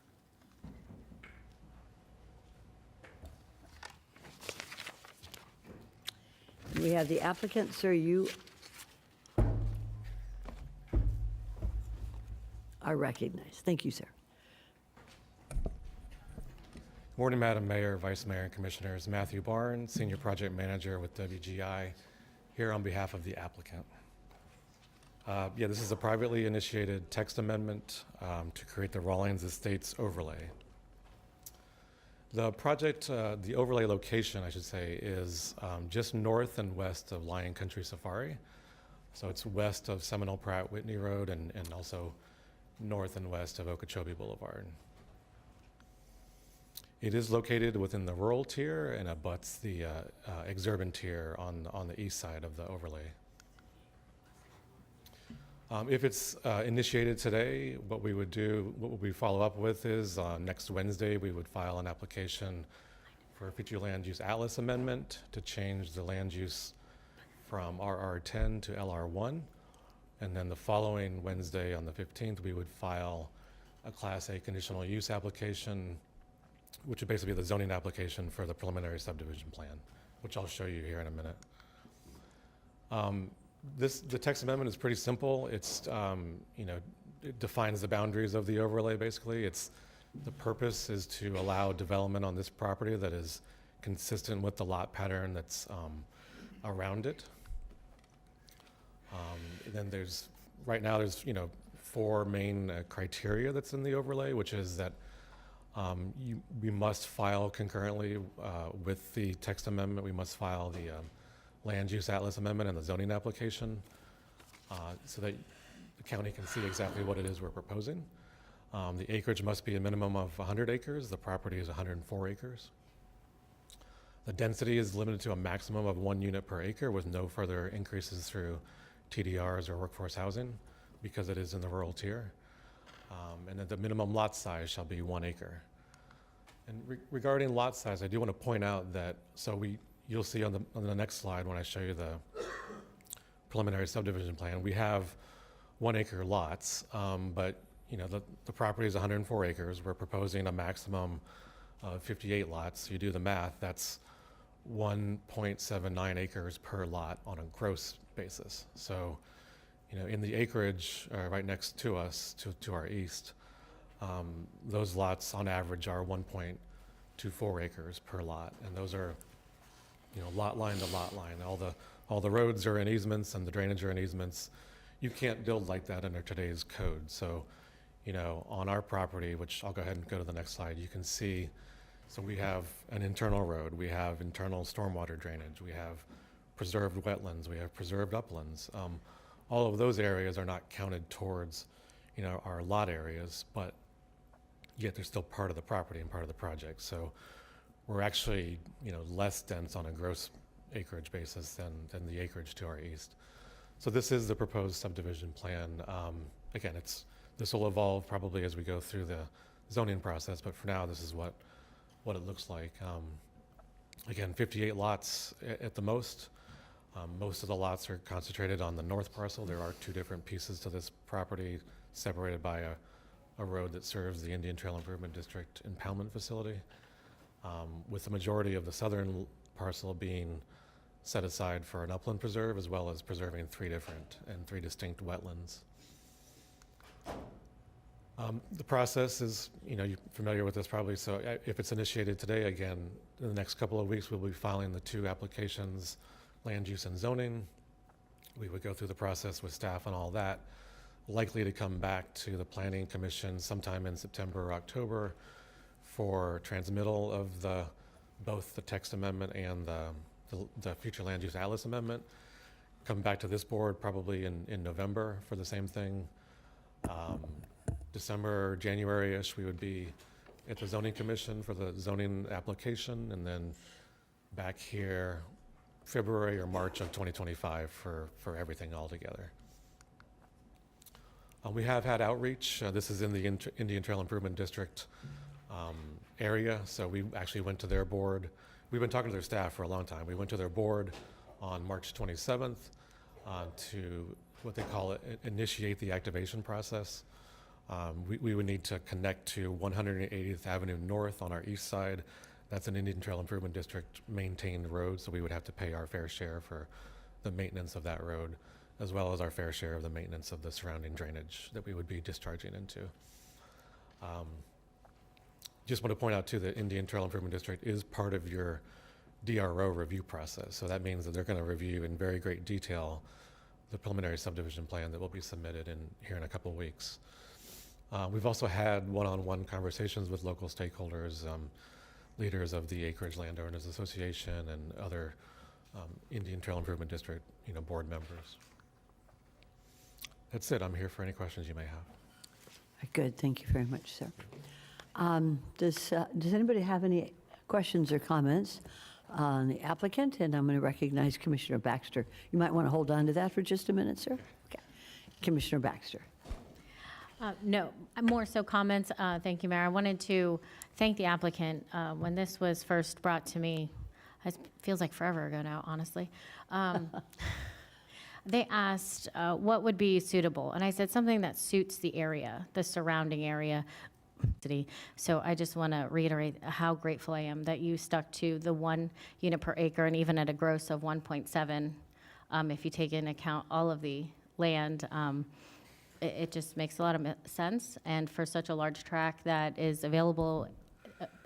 And we have the applicant, sir, you are recognized. Thank you, sir. Morning, Madam Mayor, Vice Mayor, and Commissioners. Matthew Barnes, Senior Project Manager with WGI, here on behalf of the applicant. Yeah, this is a privately initiated text amendment to create the Rawlings Estates overlay. The project, the overlay location, I should say, is just north and west of Lion Country Safari. So it's west of Seminole Pratt Whitney Road and also north and west of Okeechobee Boulevard. It is located within the rural tier and abuts the exurban tier on the east side of the overlay. If it's initiated today, what we follow up with is next Wednesday we would file an application for a future land use atlas amendment to change the land use from RR10 to LR1. And then the following Wednesday, on the 15th, we would file a Class A conditional use application, which would basically be the zoning application for the preliminary subdivision plan, which I'll show you here in a minute. The text amendment is pretty simple. It's, it defines the boundaries of the overlay, basically. The purpose is to allow development on this property that is consistent with the lot pattern that's around it. Then right now there's 4 main criteria that's in the overlay, which is that we must file concurrently with the text amendment. We must file the land use atlas amendment and the zoning application so that the county can see exactly what it is we're proposing. The acreage must be a minimum of 100 acres. The property is 104 acres. The density is limited to a maximum of 1 unit per acre with no further increases through TDRs or workforce housing because it is in the rural tier. And then the minimum lot size shall be 1 acre. And regarding lot size, I do want to point out that, you'll see on the next slide when I show you the preliminary subdivision plan, we have 1 acre lots, but the property is 104 acres. We're proposing a maximum of 58 lots. You do the math, that's 1.79 acres per lot on a gross basis. So, in the acreage right next to us, to our east, those lots on average are 1.24 acres per lot, and those are, lot line to lot line. All the roads are in easements and the drainage are in easements. You can't build like that under today's code. So, on our property, which I'll go ahead and go to the next slide, you can see, so we have an internal road, we have internal stormwater drainage, we have preserved wetlands, we have preserved uplands. All of those areas are not counted towards, our lot areas, but yet they're still part of the property and part of the project. So we're actually, less dense on a gross acreage basis than the acreage to our east. So this is the proposed subdivision plan. Again, this will evolve probably as we go through the zoning process, but for now, this is what it looks like. Again, 58 lots at the most. Most of the lots are concentrated on the north parcel. There are 2 different pieces to this property separated by a road that serves the Indian Trail Improvement District impoundment facility, with the majority of the southern parcel being set aside for an upland preserve, as well as preserving 3 distinct wetlands. The process is, you're familiar with this probably, so if it's initiated today, again, in the next couple of weeks, we'll be filing the 2 applications, land use and zoning. We would go through the process with staff and all that, likely to come back to the Planning Commission sometime in September or October for transmittal of both the text amendment and the future land use atlas amendment. Come back to this board probably in November for the same thing. December, January-ish, we would be at the Zoning Commission for the zoning application, and then back here February or March of 2025 for everything all together. We have had outreach. This is in the Indian Trail Improvement District area, so we actually went to their board. We've been talking to their staff for a long time. We went to their board on March 27th to what they call initiate the activation process. We would need to connect to 180th Avenue North on our east side. That's an Indian Trail Improvement District maintained road, so we would have to pay our fair share for the maintenance of that road, as well as our fair share of the maintenance of the surrounding drainage that we would be discharging into. Just want to point out too that Indian Trail Improvement District is part of your DRO review process. So that means that they're going to review in very great detail the preliminary subdivision plan that will be submitted here in a couple of weeks. We've also had one-on-one conversations with local stakeholders, leaders of the Acreage Landowners Association and other Indian Trail Improvement District, board members. That's it. I'm here for any questions you may have. Good, thank you very much, sir. Does anybody have any questions or comments on the applicant? And I'm going to recognize Commissioner Baxter. You might want to hold on to that for just a minute, sir. Okay. Commissioner Baxter. No, more so comments. Thank you, Mayor. I wanted to thank the applicant. When this was first brought to me, it feels like forever ago now, honestly. They asked what would be suitable, and I said something that suits the area, the surrounding area. So I just want to reiterate how grateful I am that you stuck to the 1 unit per acre, and even at a gross of 1.7, if you take into account all of the land. It just makes a lot of sense, and for such a large tract that is available,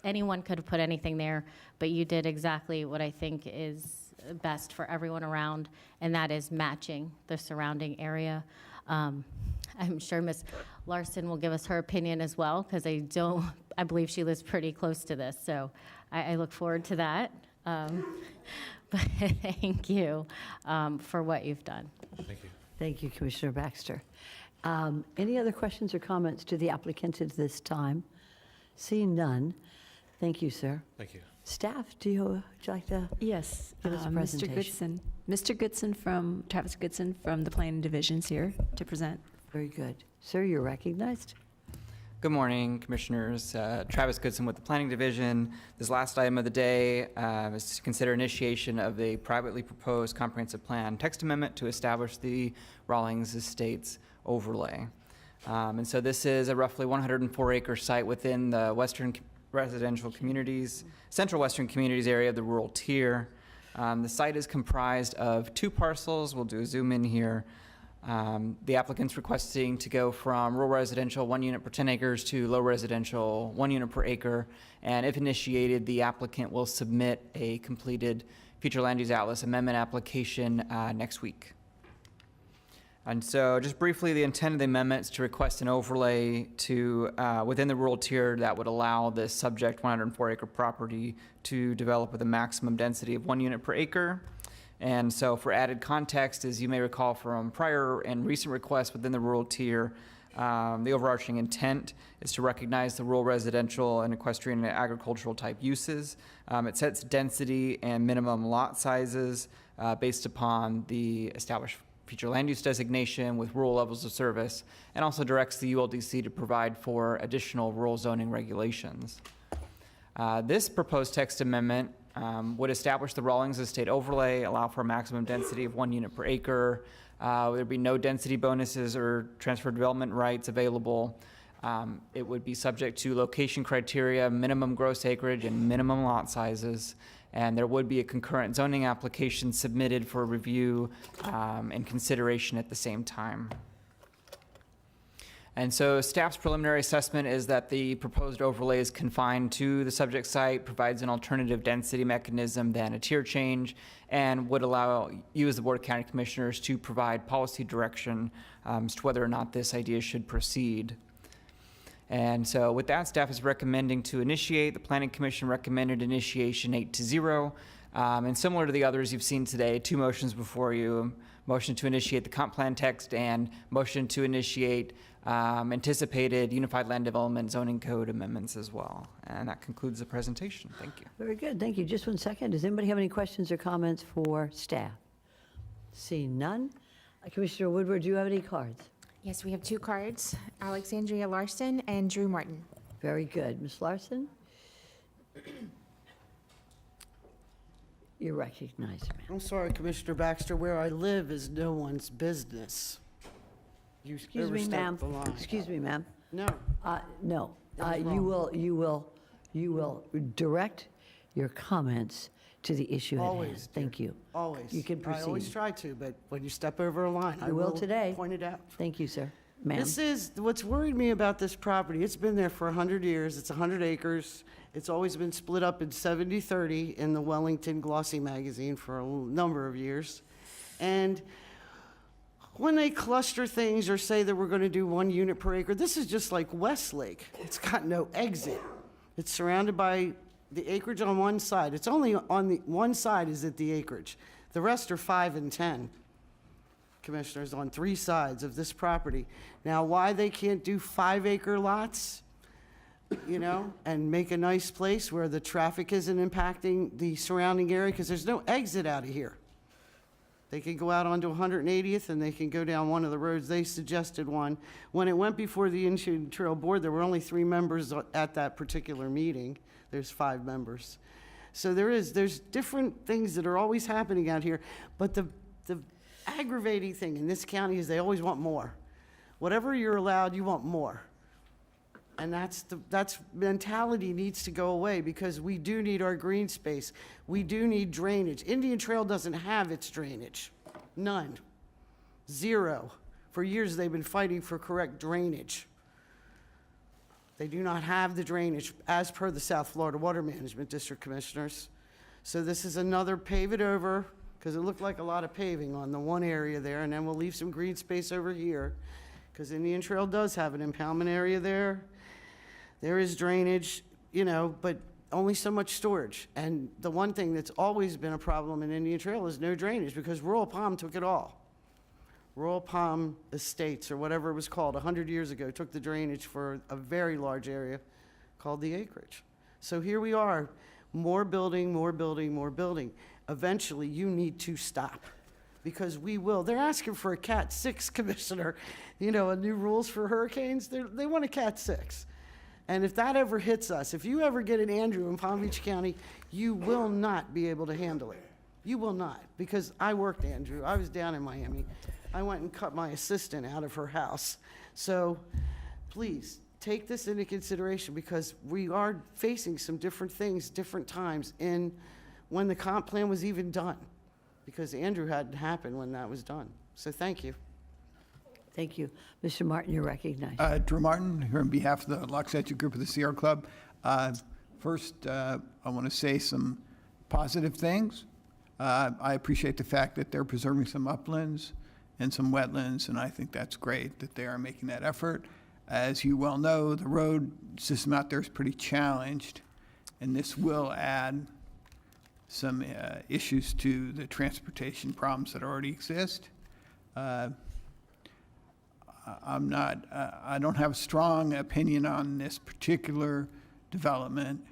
anyone could have put anything there, but you did exactly what I think is best for everyone around, and that is matching the surrounding area. I'm sure Ms. Larson will give us her opinion as well, because I believe she lives pretty close to this, so I look forward to that. But thank you for what you've done. Thank you. Thank you, Commissioner Baxter. Any other questions or comments to the applicant at this time? Seeing none, thank you, sir. Thank you. Staff, would you like to Yes, give us a presentation? Mr. Goodson Travis Goodson from the Planning Division's here to present. Very good. Sir, you're recognized. Good morning, Commissioners. Travis Goodson with the Planning Division. This last item of the day is to consider initiation of a privately proposed comprehensive plan text amendment to establish the Rawlings Estates overlay. And so this is a roughly 104-acre site within the Western Residential Communities, Central Western Communities area of the rural tier. The site is comprised of 2 parcels. We'll do a zoom in here. The applicant's requesting to go from rural residential 1 unit per 10 acres to low residential 1 unit per acre. And if initiated, the applicant will submit a completed future land use atlas amendment application next week. And so just briefly, the intent of the amendment is to request an overlay to, within the rural tier that would allow this subject 104-acre property to develop with a maximum density of 1 unit per acre. And so for added context, as you may recall from prior and recent requests within the rural tier, the overarching intent is to recognize the rural residential and equestrian and agricultural type uses. It sets density and minimum lot sizes based upon the established future land use designation with rural levels of service, and also directs the ULDC to provide for additional rural zoning regulations. This proposed text amendment would establish the Rawlings Estate overlay, allow for a maximum density of 1 unit per acre. There'd be no density bonuses or transfer development rights available. It would be subject to location criteria, minimum gross acreage, and minimum lot sizes. And there would be a concurrent zoning application submitted for review and consideration at the same time. And so staff's preliminary assessment is that the proposed overlay is confined to the subject site, provides an alternative density mechanism than a tier change, and would allow you as the Board of County Commissioners to provide policy direction as to whether or not this idea should proceed. And so with that, staff is recommending to initiate. The Planning Commission recommended initiation 8-0. And similar to the others you've seen today, 2 motions before you: motion to initiate the comp plan text and motion to initiate anticipated Unified Land Development Zoning Code amendments as well. And that concludes the presentation. Thank you. Very good, thank you. Just 1 second. Does anybody have any questions or comments for staff? Seeing none. Commissioner Woodward, do you have any cards? Yes, we have 2 cards, Alexandria Larson and Drew Martin. Very good. Ms. Larson? You're recognized, ma'am. I'm sorry, Commissioner Baxter, where I live is no one's business. You Excuse me, ma'am. overstepped the line. Excuse me, ma'am. No. No. That was You will direct your comments to the issue at hand. Always, Thank you. Always. You can I always proceed. try to, but when you step over a line, I You will will today. point it out. Thank you, sir. Ma'am? This is, what's worried me about this property, it's been there for 100 years, it's 100 acres, it's always been split up in 70-30 in the Wellington Glossy magazine for a number of years. And when they cluster things or say that we're gonna do 1 unit per acre, this is just like Westlake. It's got no exit. It's surrounded by the acreage on one side. It's only on the one side is at the acreage. The rest are 5 and 10. Commissioners, on 3 sides of this property. Now, why they can't do 5-acre lots, you know, and make a nice place where the traffic isn't impacting the surrounding area, because there's no exit out of here. They can go out onto 180th and they can go down one of the roads. They suggested one. When it went before the Indian Trail Board, there were only 3 members at that particular meeting. There's 5 members. So there's different things that are always happening out here, but the aggravating thing in this county is they always want more. Whatever you're allowed, you want more. And that's mentality needs to go away, because we do need our green space. We do need drainage. Indian Trail doesn't have its drainage. None. 0. For years, they've been fighting for correct drainage. They do not have the drainage as per the South Florida Water Management District Commissioners. So this is another pave it over, because it looked like a lot of paving on the one area there, and then we'll leave some green space over here, because Indian Trail does have an impoundment area there. There is drainage, you know, but only so much storage. And the one thing that's always been a problem in Indian Trail is no drainage, because Royal Palm took it all. Royal Palm Estates, or whatever it was called, 100 years ago, took the drainage for a very large area called the acreage. So here we are, more building, more building, more building. Eventually, you need to stop, because we will. They're asking for a Cat 6, Commissioner, you know, a new rules for hurricanes. They want a Cat 6. And if that ever hits us, if you ever get an Andrew in Palm Beach County, you will not be able to handle it. You will not, because I worked Andrew. I was down in Miami. I went and cut my assistant out of her house. So please, take this into consideration, because we are facing some different things, different times in when the comp plan was even done, because Andrew hadn't happened when that was done. So thank you. Thank you. Mr. Martin, you're recognized. Drew Martin, here on behalf of the Loxahatchee Group of the Sierra Club. First, I want to say some positive things. I appreciate the fact that they're preserving some uplands and some wetlands, and I think that's great that they are making that effort. As you well know, the road system out there is pretty challenged, and this will add some issues to the transportation problems that already exist. I don't have a strong opinion on this particular development.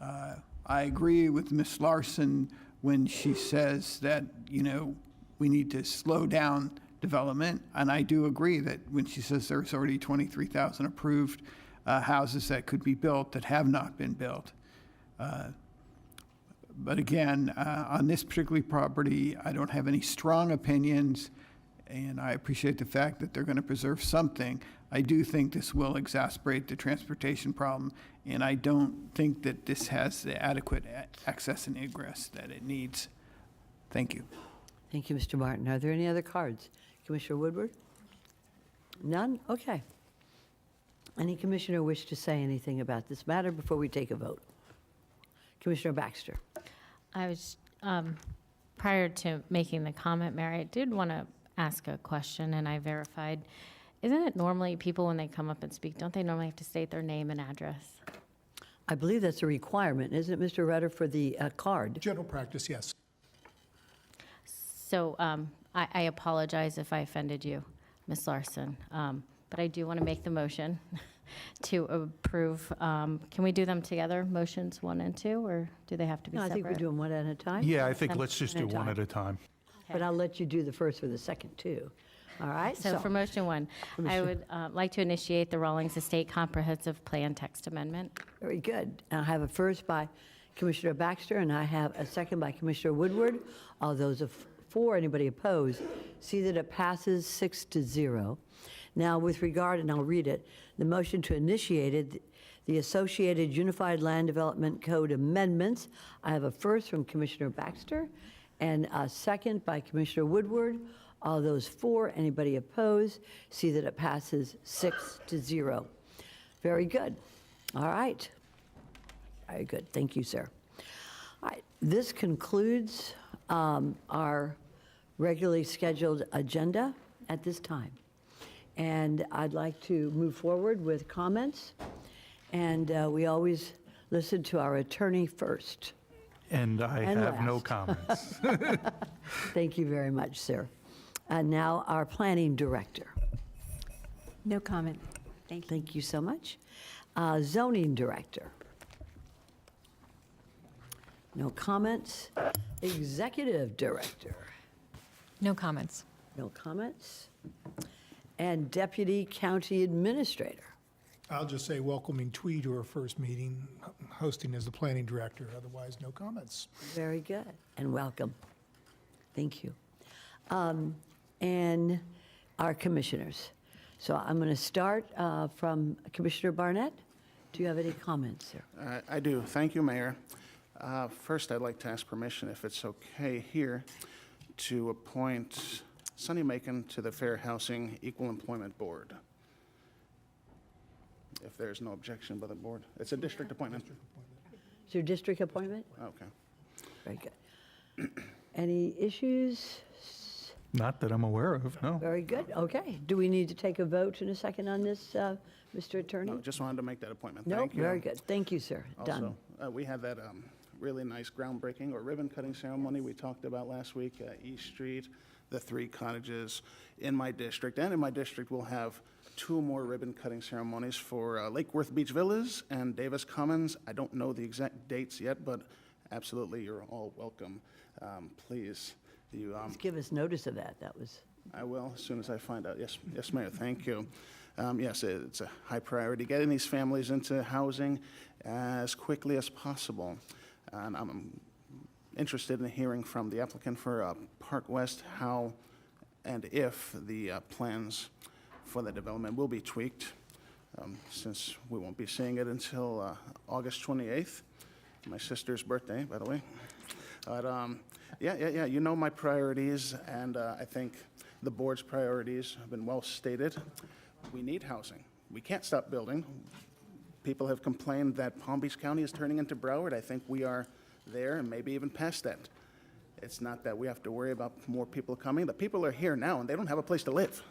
I agree with Ms. Larson when she says that, we need to slow down development. And I do agree that when she says there's already 23,000 approved houses that could be built that have not been built. But again, on this particular property, I don't have any strong opinions, and I appreciate the fact that they're going to preserve something. I do think this will exacerbate the transportation problem, and I don't think that this has the adequate access and egress that it needs. Thank you. Thank you, Mr. Martin. Are there any other cards? Commissioner Woodward? None? Okay. Any commissioner wish to say anything about this matter before we take a vote? Commissioner Baxter. I was, prior to making the comment, Mary, I did want to ask a question, and I verified. Isn't it normally people, when they come up and speak, don't they normally have to state their name and address? I believe that's a requirement, isn't it, Mr. Rutter, for the card? General practice, yes. So I apologize if I offended you, Ms. Larson, but I do want to make the motion to approve. Can we do them together, motions 1 and 2, or do they have to be No, I separate? think we do them one at a time. Yeah, I think let's just do one at a time. But I'll let you do the first for the second, too. All right? So for motion 1, I Commissioner- would like to initiate the Rawlings Estate Comprehensive Plan text amendment. Very good. I have a first by Commissioner Baxter, and I have a second by Commissioner Woodward. All those for, anybody opposed, see that it passes 6-0. Now, with regard, and I'll read it, the motion to initiate it, the Associated Unified Land Development Code amendments. I have a first from Commissioner Baxter and a second by Commissioner Woodward. All those for, anybody opposed, see that it passes 6-0. Very good. All right. Very good. Thank you, sir. All right. This concludes our regularly scheduled agenda at this time. And I'd like to move forward with comments. And we always listen to our attorney first. And I And have no last. comments. Thank you very much, sir. And now our planning director. No comment. Thank you. Thank you so much. Zoning director. No comments. Executive director. No comments. No comments. And deputy county administrator. I'll just say welcoming Twee to her first meeting, hosting as the planning director. Otherwise, no comments. Very good, and welcome. Thank you. And our commissioners. So I'm going to start from Commissioner Barnett. Do you have any comments, sir? I do. Thank you, Mayor. First, I'd like to ask permission, if it's okay here, to appoint Sonny Macon to the Fair Housing Equal Employment Board. If there's no objection by the board. It's a district appointment. Is your district appointment? Okay. Very good. Any issues? Not that I'm aware of, no. Very good. Okay. Do we need to take a vote in a second on this, Mr. Attorney? No, just wanted to make that appointment. No, Thank you. very good. Thank you, sir. Done. Also, we had that really nice groundbreaking or ribbon cutting ceremony we talked about last week, East Street, the 3 cottages in my district. And in my district, we'll have 2 more ribbon cutting ceremonies for Lake Worth Beach Villas and Davis Commons. I don't know the exact dates yet, but absolutely, you're all welcome. Please, you. Just give us notice of that. That was. I will, as soon as I find out. Yes, yes, Mayor, thank you. Yes, it's a high priority, getting these families into housing as quickly as possible. And I'm interested in hearing from the applicant for Park West how and if the plans for the development will be tweaked, since we won't be seeing it until August 28th, my sister's birthday, by the way. But yeah, you know my priorities, and I think the board's priorities have been well stated. We need housing. We can't stop building. People have complained that Palm Beach County is turning into Broward. I think we are there and maybe even past that. It's not that we have to worry about more people coming. The people are here now, and they don't have a place to live.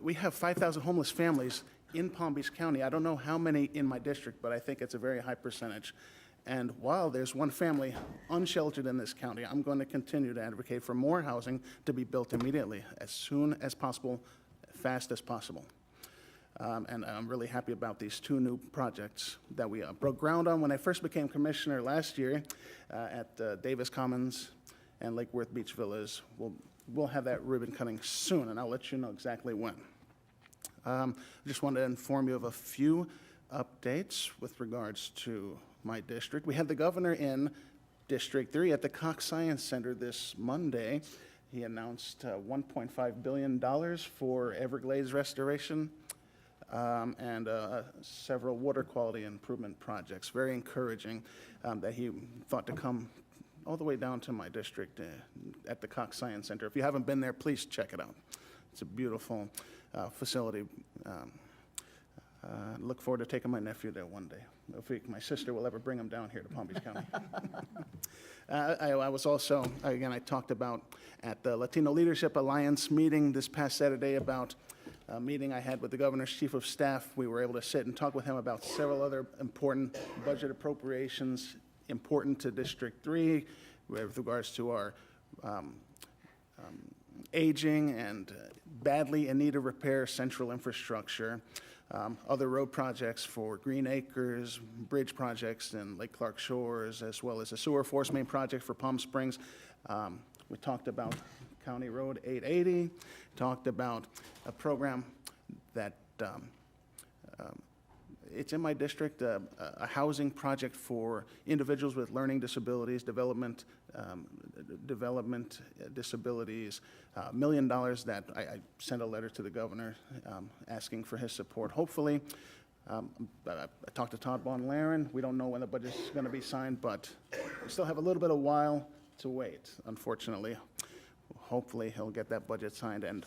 We have 5,000 homeless families in Palm Beach County. I don't know how many in my district, but I think it's a very high percentage. And while there's one family unsheltered in this county, I'm going to continue to advocate for more housing to be built immediately, as soon as possible, fast as possible. And I'm really happy about these two new projects that we broke ground on when I first became commissioner last year at Davis Commons and Lake Worth Beach Villas. We'll have that ribbon cutting soon, and I'll let you know exactly when. I just wanted to inform you of a few updates with regards to my district. We had the governor in District 3 at the Cox Science Center this Monday. He announced $1.5 billion for Everglades restoration and several water quality improvement projects. Very encouraging that he thought to come all the way down to my district at the Cox Science Center. If you haven't been there, please check it out. It's a beautiful facility. Look forward to taking my nephew there one day. If my sister will ever bring him down here to Palm Beach County. I was also, again, I talked about at the Latino Leadership Alliance meeting this past Saturday about a meeting I had with the governor's chief of staff. We were able to sit and talk with him about several other important budget appropriations important to District 3 with regards to our aging and badly in need of repair central infrastructure, other road projects for Green Acres, bridge projects in Lake Clark Shores, as well as a sewer force main project for Palm Springs. We talked about County Road 880, talked about a program that it's in my district, a housing project for individuals with learning disabilities, development disabilities, $1 million that I sent a letter to the governor asking for his support. Hopefully, I talked to Todd Von Laren. We don't know when the budget is going to be signed, but we still have a little bit of while to wait, unfortunately. Hopefully, he'll get that budget signed, and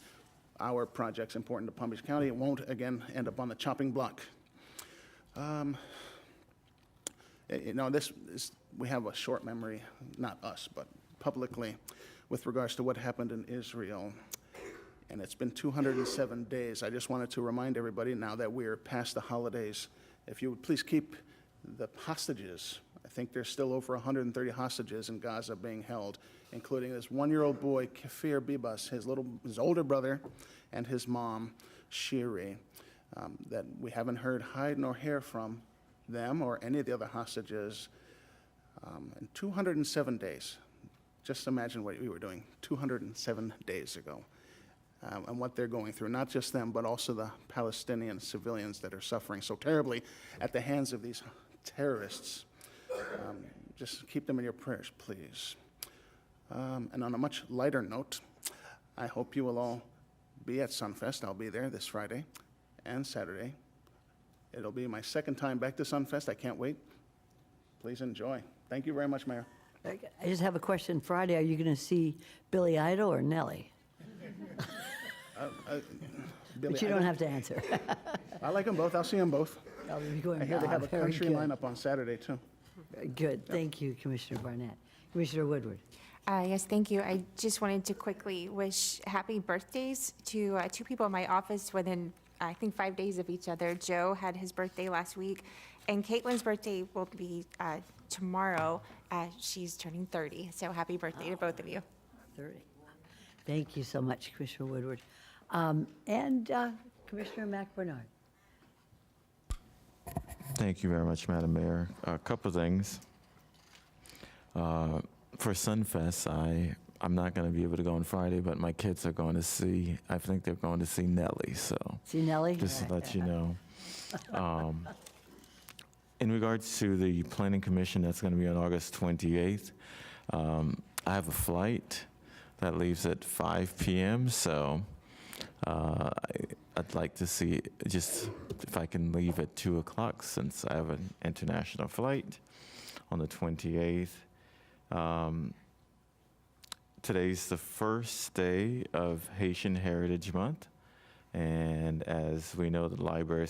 our project's important to Palm Beach County. It won't, again, end up on the chopping block. You know, we have a short memory, not us, but publicly, with regards to what happened in Israel. And it's been 207 days. I just wanted to remind everybody now that we're past the holidays, if you would please keep the hostages. I think there's still over 130 hostages in Gaza being held, including this one-year-old boy, Kfir Bibas, his older brother, and his mom, Shiri, that we haven't heard hide nor hair from them or any of the other hostages in 207 days. Just imagine what we were doing 207 days ago and what they're going through, not just them, but also the Palestinian civilians that are suffering so terribly at the hands of these terrorists. Just keep them in your prayers, please. And on a much lighter note, I hope you will all be at Sunfest. I'll be there this Friday and Saturday. It'll be my second time back to Sunfest. I can't wait. Please enjoy. Thank you very much, Mayor. I just have a question. Friday, are you going to see Billy Idol or Nelly? But you don't have to answer. I like them both. I'll see them both. I'll be going I hear they have a very country good. lineup on Saturday, too. Good. Thank you, Commissioner Barnett. Commissioner Woodward. Yes, thank you. I just wanted to quickly wish happy birthdays to two people in my office within, I think, 5 days of each other. Joe had his birthday last week, and Caitlin's birthday will be tomorrow. She's turning 30, so happy birthday to both of you. 30. Thank you so much, Commissioner Woodward. And Commissioner McBernard. Thank you very much, Madam Mayor. A couple of things. For Sunfest, I'm not going to be able to go on Friday, but my kids are going to see, I think they're going to see Nelly, so. See Nelly? Just to let you know. In regards to the Planning Commission, that's going to be on August 28th. I have a flight that leaves at 5 p.m., so I'd like to see just if I can leave at 2 o'clock since I have an international flight on the 28th. Today's the first day of Haitian Heritage Month, and as we know, the library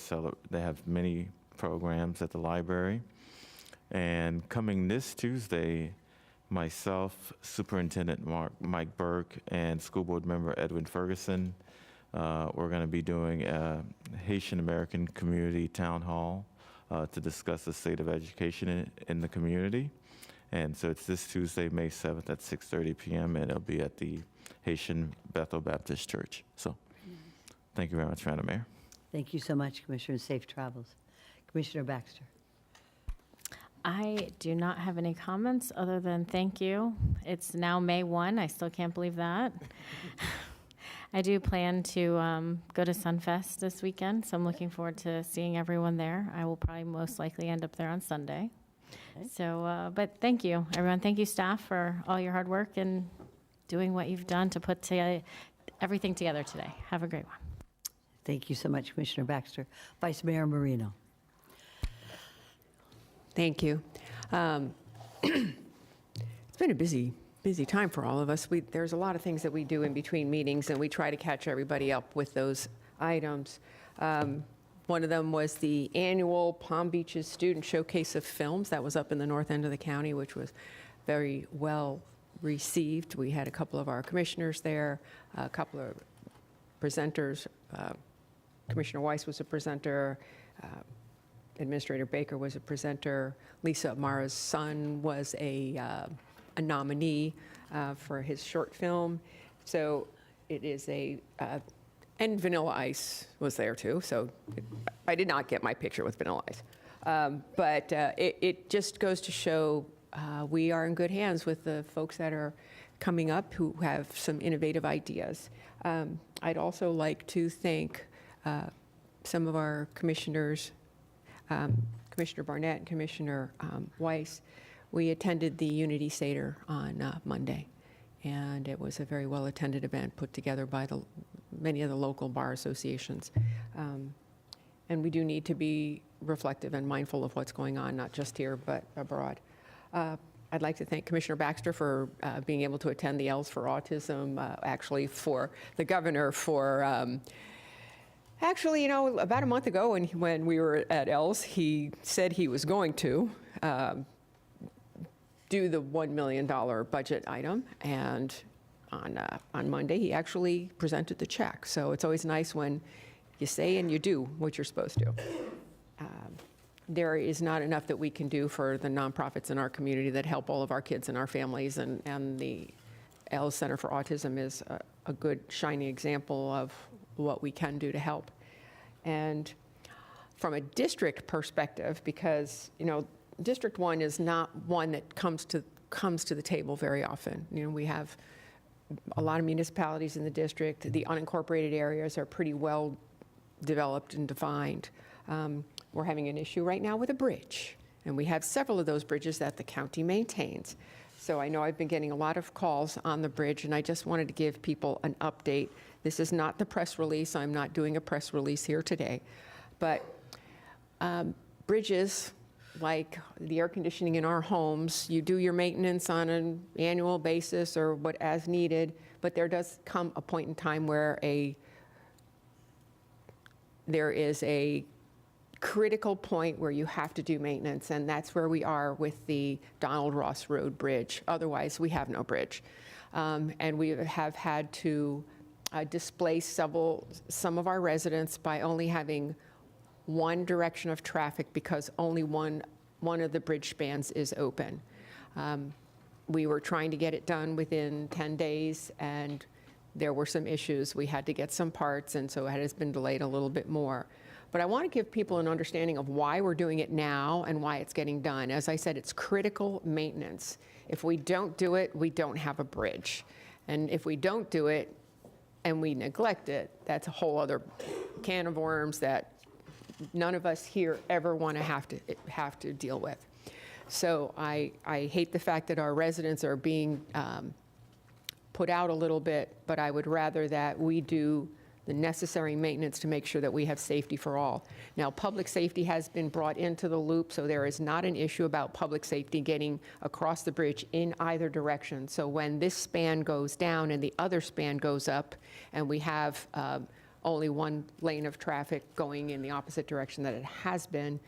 they have many programs at the library. And coming this Tuesday, myself, Superintendent Mike Burke, and School Board Member Edwin Ferguson. We're going to be doing a Haitian American Community Town Hall to discuss the state of education in the community. And so it's this Tuesday, May 7th at 6:30 p.m., and it'll be at the Haitian Bethel Baptist Church. So thank you very much, Madam Mayor. Thank you so much, Commissioner. Safe travels. Commissioner Baxter. I do not have any comments other than thank you. It's now May 1. I still can't believe that. I do plan to go to Sunfest this weekend, so I'm looking forward to seeing everyone there. I will probably most likely end up there on Sunday. Okay. So, but thank you, everyone. Thank you, staff, for all your hard work and doing what you've done to put everything together today. Have a great one. Thank you so much, Commissioner Baxter. Vice Mayor Marino. Thank you. It's been a busy time for all of us. There's a lot of things that we do in between meetings, and we try to catch everybody up with those items. One of them was the annual Palm Beaches Student Showcase of Films. That was up in the north end of the county, which was very well received. We had a couple of our commissioners there, a couple of presenters. Commissioner Weiss was a presenter. Administrator Baker was a presenter. Lisa Amara's son was a nominee for his short film. So it is and Vanilla Ice was there too. So I did not get my picture with Vanilla Ice. But it just goes to show we are in good hands with the folks that are coming up who have some innovative ideas. I'd also like to thank some of our commissioners, Commissioner Barnett and Commissioner Weiss. We attended the Unity Seder on Monday, and it was a very well-attended event put together by many of the local bar associations. And we do need to be reflective and mindful of what's going on, not just here, but abroad. I'd like to thank Commissioner Baxter for being able to attend the ELS for Autism, actually for the governor for actually, about a month ago when we were at ELS, he said he was going to do the $1 million budget item, and on Monday, he actually presented the check. So it's always nice when you say and you do what you're supposed to. There is not enough that we can do for the nonprofits in our community that help all of our kids and our families, and the ELS Center for Autism is a good, shining example of what we can do to help. And from a district perspective, because, District 1 is not one that comes to the table very often. We have a lot of municipalities in the district. The unincorporated areas are pretty well developed and defined. We're having an issue right now with a bridge, and we have several of those bridges that the county maintains. So I know I've been getting a lot of calls on the bridge, and I just wanted to give people an update. This is not the press release. I'm not doing a press release here today. But bridges, like the air conditioning in our homes, you do your maintenance on an annual basis or as needed, but there does come a point in time where there is a critical point where you have to do maintenance, and that's where we are with the Donald Ross Road Bridge. Otherwise, we have no bridge. And we have had to displace some of our residents by only having one direction of traffic because only one of the bridge spans is open. We were trying to get it done within 10 days, and there were some issues. We had to get some parts, and so it has been delayed a little bit more. But I want to give people an understanding of why we're doing it now and why it's getting done. As I said, it's critical maintenance. If we don't do it, we don't have a bridge. And if we don't do it and we neglect it, that's a whole other can of worms that none of us here ever want to have to deal with. So I hate the fact that our residents are being put out a little bit, but I would rather that we do the necessary maintenance to make sure that we have safety for all. Now, public safety has been brought into the loop, so there is not an issue about public safety getting across the bridge in either direction. So when this span goes down and the other span goes up, and we have only one lane of traffic going in the opposite direction that it has been,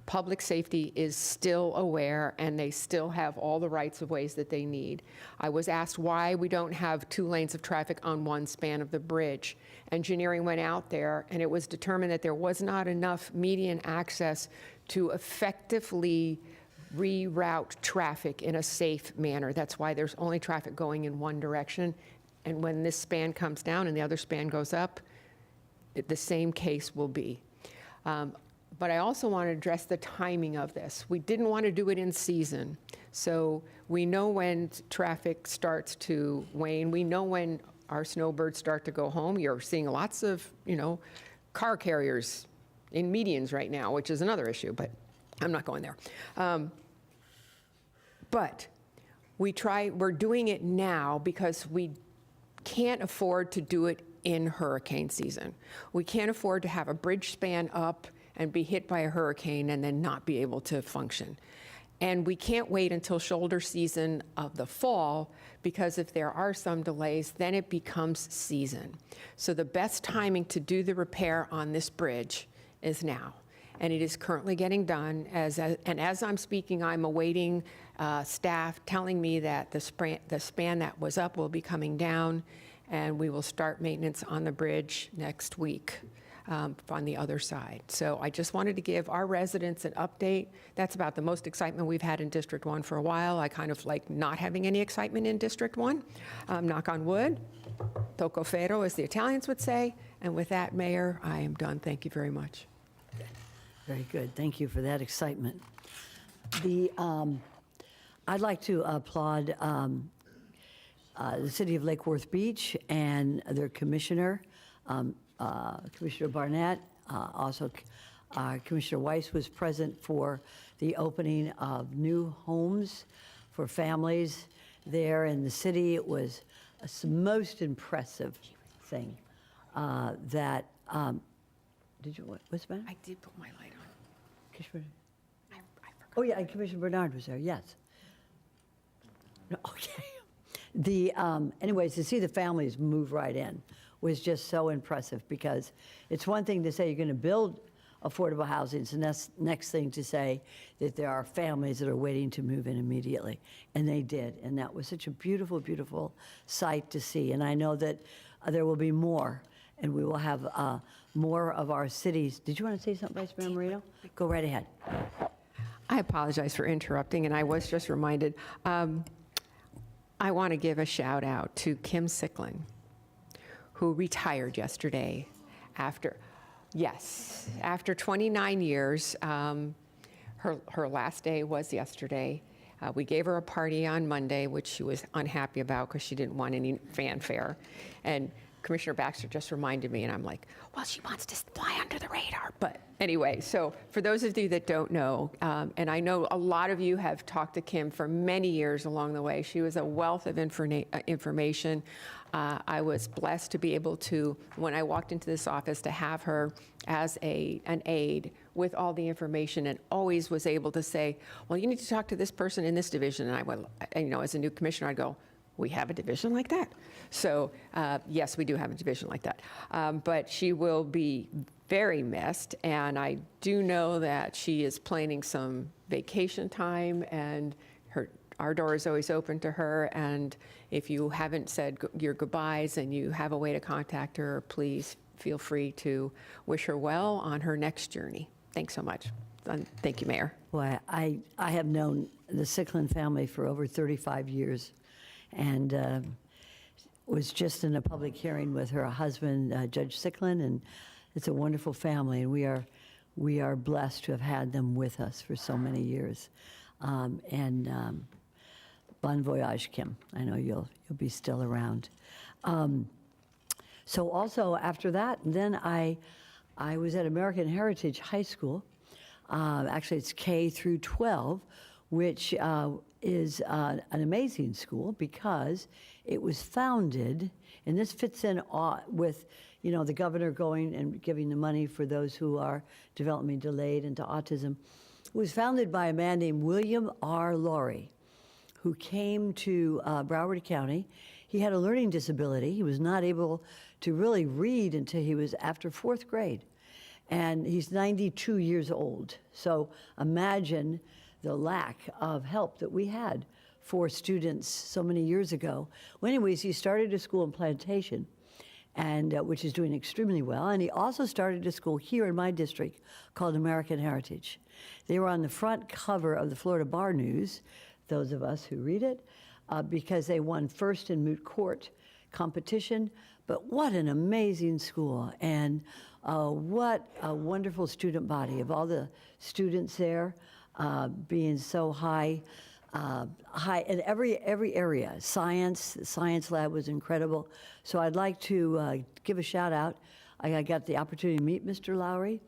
Public safety is still aware, and they still have all the rights of ways that they need. I was asked why we don't have 2 lanes of traffic on one span of the bridge. Engineering went out there, and it was determined that there was not enough median access to effectively reroute traffic in a safe manner. That's why there's only traffic going in one direction. And when this span comes down and the other span goes up, the same case will be. But I also want to address the timing of this. We didn't want to do it in season. So we know when traffic starts to wane. We know when our snowbirds start to go home. You're seeing lots of, car carriers in medians right now, which is another issue, but I'm not going there. But we're doing it now because we can't afford to do it in hurricane season. We can't afford to have a bridge span up and be hit by a hurricane and then not be able to function. And we can't wait until shoulder season of the fall, because if there are some delays, then it becomes season. So the best timing to do the repair on this bridge is now. And it is currently getting done. And as I'm speaking, I'm awaiting staff telling me that the span that was up will be coming down, and we will start maintenance on the bridge next week. On the other side. So I just wanted to give our residents an update. That's about the most excitement we've had in District 1 for a while. I kind of like not having any excitement in District 1. Knock on wood. Tocco ferro, as the Italians would say. And with that, Mayor, I am done. Thank you very much. Very good. Thank you for that excitement. I'd like to applaud the City of Lake Worth Beach and their commissioner, Commissioner Barnett. Also, Commissioner Weiss was present for the opening of new homes for families there in the city. It was a most impressive thing that, did you, what's the matter? I did put my light on. Commissioner? Oh, yeah, and Commissioner Bernard was there, yes. No, okay. Anyways, to see the families move right in was just so impressive, because it's one thing to say you're going to build affordable housing. It's the next thing to say that there are families that are waiting to move in immediately. And they did. And that was such a beautiful, beautiful sight to see. And I know that there will be more, and we will have more of our cities. Did you want to say something, Vice Mayor Marino? Go right ahead. I apologize for interrupting, and I was just reminded. I want to give a shout out to Kim Sicklin, who retired yesterday after 29 years. Her last day was yesterday. We gave her a party on Monday, which she was unhappy about because she didn't want any fanfare. And Commissioner Baxter just reminded me, and I'm like, well, she wants to fly under the radar. But anyway, so for those of you that don't know, and I know a lot of you have talked to Kim for many years along the way, she was a wealth of information. I was blessed to be able to, when I walked into this office, to have her as an aide with all the information, and always was able to say, well, you need to talk to this person in this division. And I would, as a new commissioner, I'd go, we have a division like that. So yes, we do have a division like that. But she will be very missed, and I do know that she is planning some vacation time, and our door is always open to her. And if you haven't said your goodbyes and you have a way to contact her, please feel free to wish her well on her next journey. Thanks so much. Thank you, Mayor. Boy, I have known the Sicklin family for over 35 years, and was just in a public hearing with her husband, Judge Sicklin, and it's a wonderful family, and we are blessed to have had them with us for so many years. Bon voyage, Kim. I know you'll be still around. So also after that, then I was at American Heritage High School. Actually, it's K through 12, which is an amazing school because it was founded, and this fits in with, the governor going and giving the money for those who are developmentally delayed into autism. It was founded by a man named William R. Laurie, who came to Broward County. He had a learning disability. He was not able to really read until he was after 4th grade. And he's 92 years old. So imagine the lack of help that we had for students so many years ago. Well, anyways, he started a school in Plantation, and which is doing extremely well. And he also started a school here in my district called American Heritage. They were on the front cover of the Florida Bar News, those of us who read it, because they won first in moot court competition. But what an amazing school, and what a wonderful student body of all the students there being so high in every area. Science, the science lab was incredible. So I'd like to give a shout out. I got the opportunity to meet Mr. Lowry.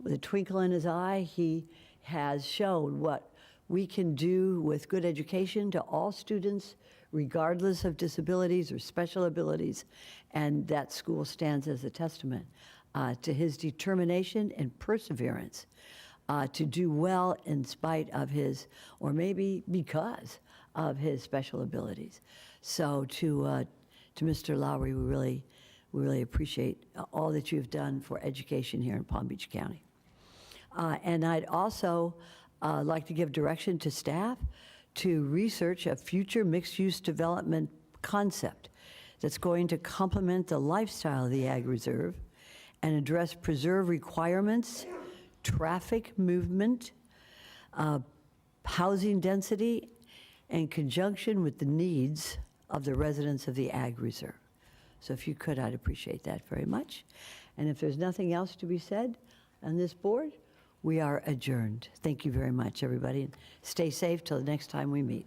With a twinkle in his eye, he has shown what we can do with good education to all students, regardless of disabilities or special abilities. And that school stands as a testament to his determination and perseverance to do well in spite of his, or maybe because of his special abilities. So to Mr. Lowry, we really appreciate all that you've done for education here in Palm Beach County. And I'd also like to give direction to staff to research a future mixed-use development concept that's going to complement the lifestyle of the Ag Reserve and address preserve requirements, traffic movement, housing density, in conjunction with the needs of the residents of the Ag Reserve. So if you could, I'd appreciate that very much. And if there's nothing else to be said on this board, we are adjourned. Thank you very much, everybody, and stay safe till the next time we meet.